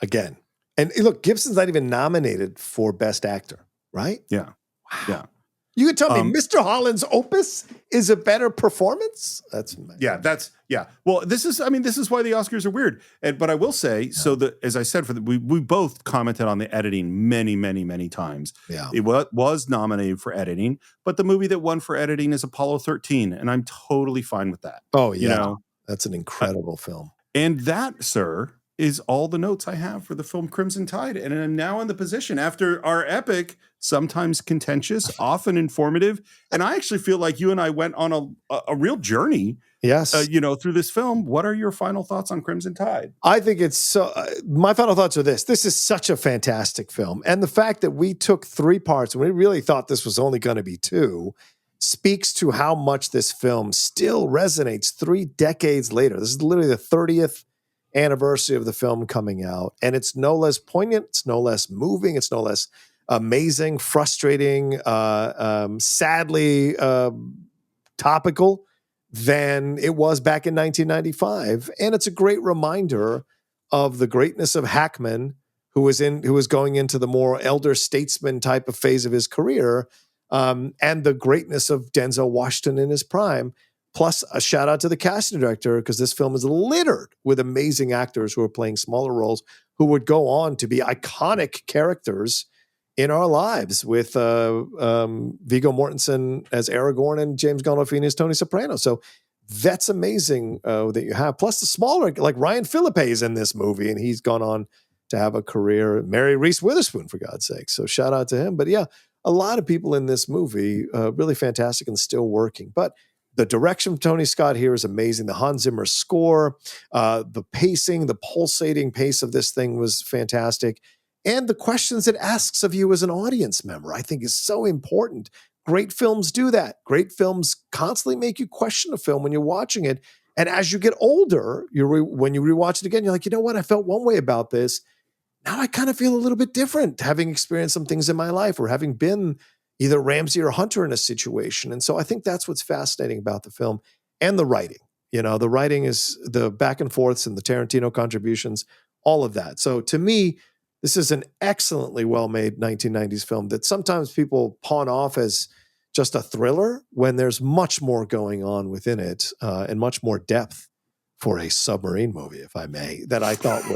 Again. And look, Gibson's not even nominated for Best Actor, right? Yeah. Wow. Yeah. You could tell me Mr. Holland's Opus is a better performance? Well, this is why the Oscars are weird. But I will say, as I said, we both commented on the editing many, many, many times. Yeah. It was nominated for editing, but the movie that won for editing is Apollo 13, and I'm totally fine with that. Oh, yeah. That's an incredible film. And that, sir, is all the notes I have for the film Crimson Tide. And I'm now in the position after our epic, sometimes contentious, often informative. And I actually feel like you and I went on a real journey. Yes. Through this film. What are your final thoughts on Crimson Tide? I think it's so, my final thoughts are this. This is such a fantastic film. And the fact that we took 3 parts and we really thought this was only going to be 2 speaks to how much this film still resonates 3 decades later. This is literally the 30th anniversary of the film coming out, and it's no less poignant, it's no less moving, it's no less amazing, frustrating, sadly topical than it was back in 1995. And it's a great reminder of the greatness of Hackman, who was going into the more elder statesman type of phase of his career, and the greatness of Denzel Washington in his prime. Plus, a shout out to the casting director, because this film is littered with amazing actors who are playing smaller roles who would go on to be iconic characters in our lives, with Viggo Mortensen as Aragorn and James Gandolfini as Tony Soprano. So that's amazing that you have. Plus, the smaller, like Ryan Philippe is in this movie, and he's gone on to have a career. Mary Reese Witherspoon, for God's sake. So shout out to him. But yeah, a lot of people in this movie, really fantastic and still working. But the direction of Tony Scott here is amazing. The Hans Zimmer score, the pacing, the pulsating pace of this thing was fantastic. And the questions it asks of you as an audience member, I think, is so important. Great films do that. Great films constantly make you question a film when you're watching it. And as you get older, when you rewatch it again, you're like, you know what? I felt one way about this. Now I kind of feel a little bit different, having experienced some things in my life or having been either Ramsey or Hunter in a situation. And so I think that's what's fascinating about the film, and the writing. The writing is the back and forths and the Tarantino contributions, all of that. So to me, this is an excellently well-made 1990s film that sometimes people pawn off as just a thriller when there's much more going on within it, and much more depth for a submarine movie, if I may, that I thought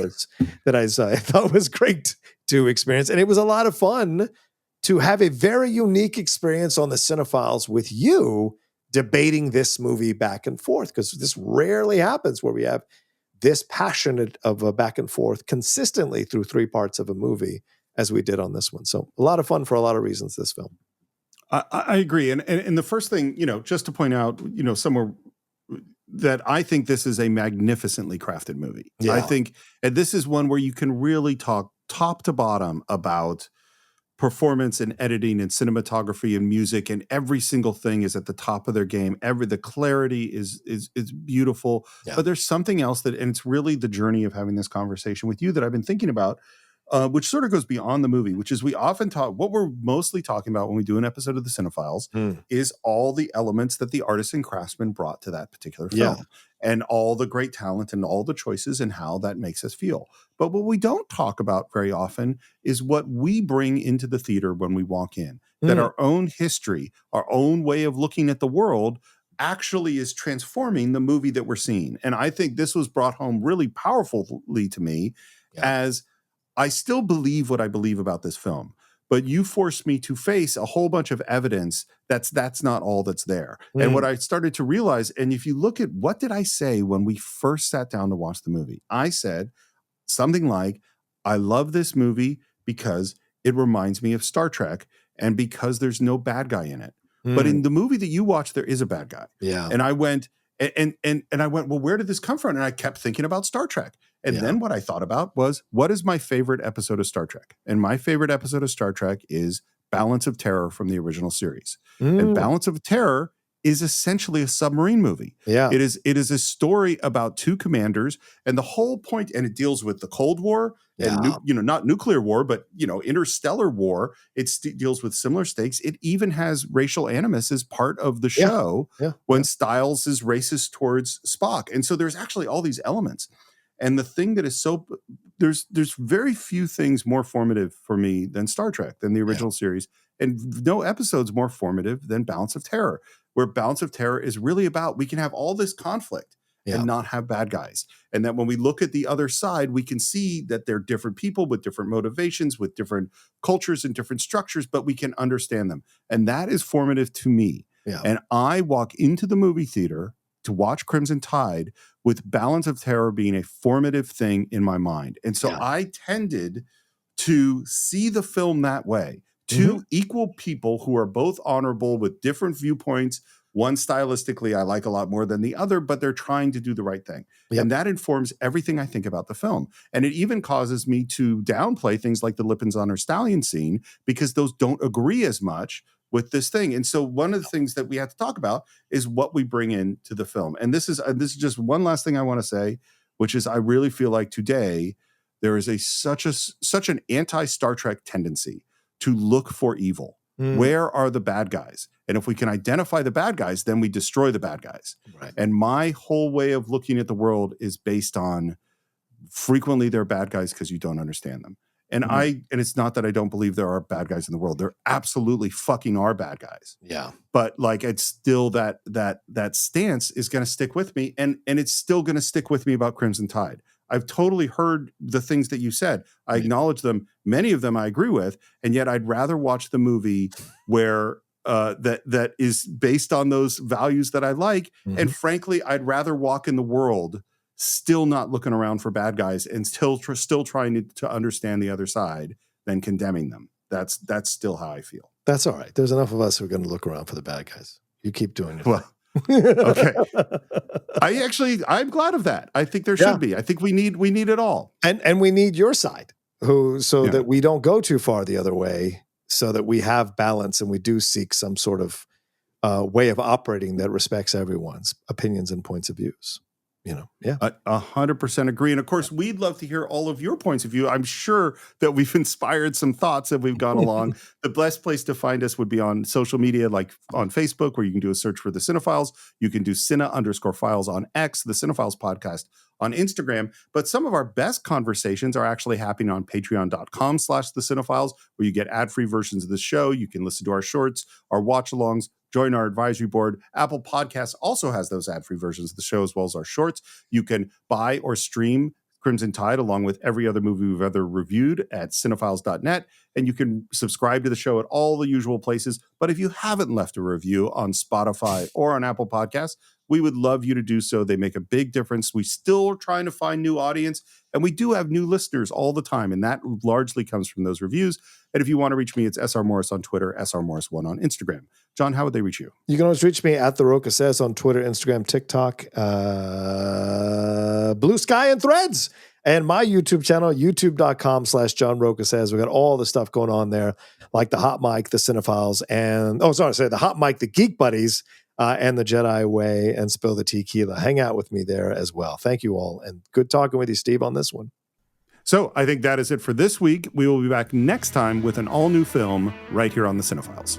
was great to experience. And it was a lot of fun to have a very unique experience on the Cine-Files with you debating this movie back and forth, because this rarely happens where we have this passionate of a back and forth consistently through 3 parts of a movie as we did on this one. So a lot of fun for a lot of reasons, this film. I agree. And the first thing, just to point out, somewhere that I think this is a magnificently crafted movie. Yeah. I think, and this is one where you can really talk top to bottom about performance and editing and cinematography and music, and every single thing is at the top of their game. The clarity is beautiful. Yeah. But there's something else and it's really the journey of having this conversation with you that I've been thinking about, which sort of goes beyond the movie, which is we often talk, what we're mostly talking about when we do an episode of the Cine-Files is all the elements that the artists and craftsmen brought to that particular film and all the great talent and all the choices and how that makes us feel. But what we don't talk about very often is what we bring into the theater when we walk in, that our own history, our own way of looking at the world actually is transforming the movie that we're seeing. And I think this was brought home really powerfully to me as I still believe what I believe about this film, but you forced me to face a whole bunch of evidence that's not all that's there. And what I started to realize, and if you look at what did I say when we first sat down to watch the movie, I said something like, I love this movie because it reminds me of Star Trek and because there's no bad guy in it. But in the movie that you watch, there is a bad guy. Yeah. And I went, and I went, well, where did this come from? And I kept thinking about Star Trek. And then what I thought about was, what is my favorite episode of Star Trek? And my favorite episode of Star Trek is Balance of Terror from the original series. And Balance of Terror is essentially a submarine movie. Yeah. It is a story about two commanders, and the whole point, and it deals with the Cold War and not nuclear war, but interstellar war. It deals with similar stakes. It even has racial animus as part of the show when Styles is racist towards Spock. And so there's actually all these elements. And the thing that is there's very few things more formative for me than Star Trek, than the original series. And no episode's more formative than Balance of Terror, where Balance of Terror is really about, we can have all this conflict and not have bad guys. And that when we look at the other side, we can see that they're different people with different motivations, with different cultures and different structures, but we can understand them. And that is formative to me. Yeah. And I walk into the movie theater to watch Crimson Tide with Balance of Terror being a formative thing in my mind. And so I tended to see the film that way. Two equal people who are both honorable with different viewpoints. One stylistically I like a lot more than the other, but they're trying to do the right thing. And that informs everything I think about the film. And it even causes me to downplay things like the Lippens on her stallion scene, because those don't agree as much with this thing. And so one of the things that we have to talk about is what we bring into the film. And this is just one last thing I want to say, which is I really feel like today there is such an anti-Star Trek tendency to look for evil. Where are the bad guys? And if we can identify the bad guys, then we destroy the bad guys. Right. And my whole way of looking at the world is based on frequently they're bad guys because you don't understand them. And and it's not that I don't believe there are bad guys in the world. There absolutely fucking are bad guys. Yeah. But like, it's still that stance is going to stick with me, and it's still going to stick with me about Crimson Tide. I've totally heard the things that you said. I acknowledge them. Many of them I agree with, and yet I'd rather watch the movie where that is based on those values that I like. And frankly, I'd rather walk in the world still not looking around for bad guys and still trying to understand the other side than condemning them. That's still how I feel. That's all right. There's enough of us who are going to look around for the bad guys. You keep doing your thing. Okay. I'm glad of that. I think there should be. I think we need it all. And we need your side that we don't go too far the other way, so that we have balance and we do seek some sort of way of operating that respects everyone's opinions and points of views. 100% agree. And of course, we'd love to hear all of your points of view. I'm sure that we've inspired some thoughts as we've gone along. The best place to find us would be on social media, like on Facebook, where you can do a search for the Cine-Files. You can do Cine_Files on X, the Cine-Files podcast on Instagram. But some of our best conversations are actually happening on patreon.com/the Cine-Files, where you get ad-free versions of the show. You can listen to our shorts, our watch-alongs, join our advisory board. Apple Podcasts also has those ad-free versions of the show, as well as our shorts. You can buy or stream Crimson Tide, along with every other movie we've ever reviewed, at Cine-Files.net. And you can subscribe to the show at all the usual places. But if you haven't left a review on Spotify or on Apple Podcasts, we would love you to do so. They make a big difference. We still are trying to find new audience, and we do have new listeners all the time, and that largely comes from those reviews. And if you want to reach me, it's SR Morris on Twitter, SR Morris1 on Instagram. John, how would they reach you? You can always reach me at The Rocha Says on Twitter, Instagram, TikTok, Blue Sky, and Threads. And my YouTube channel, youtube.com/John Rocha Says. We got all the stuff going on there, like the Hot Mic, the Cine-Files, and the Hot Mic, the Geek Buddies, and the Jedi Way, and Spill the Tequila. Hang out with me there as well. Thank you all, and good talking with you, Steve, on this one. So I think that is it for this week. We will be back next time with an all-new film right here on the Cine-Files.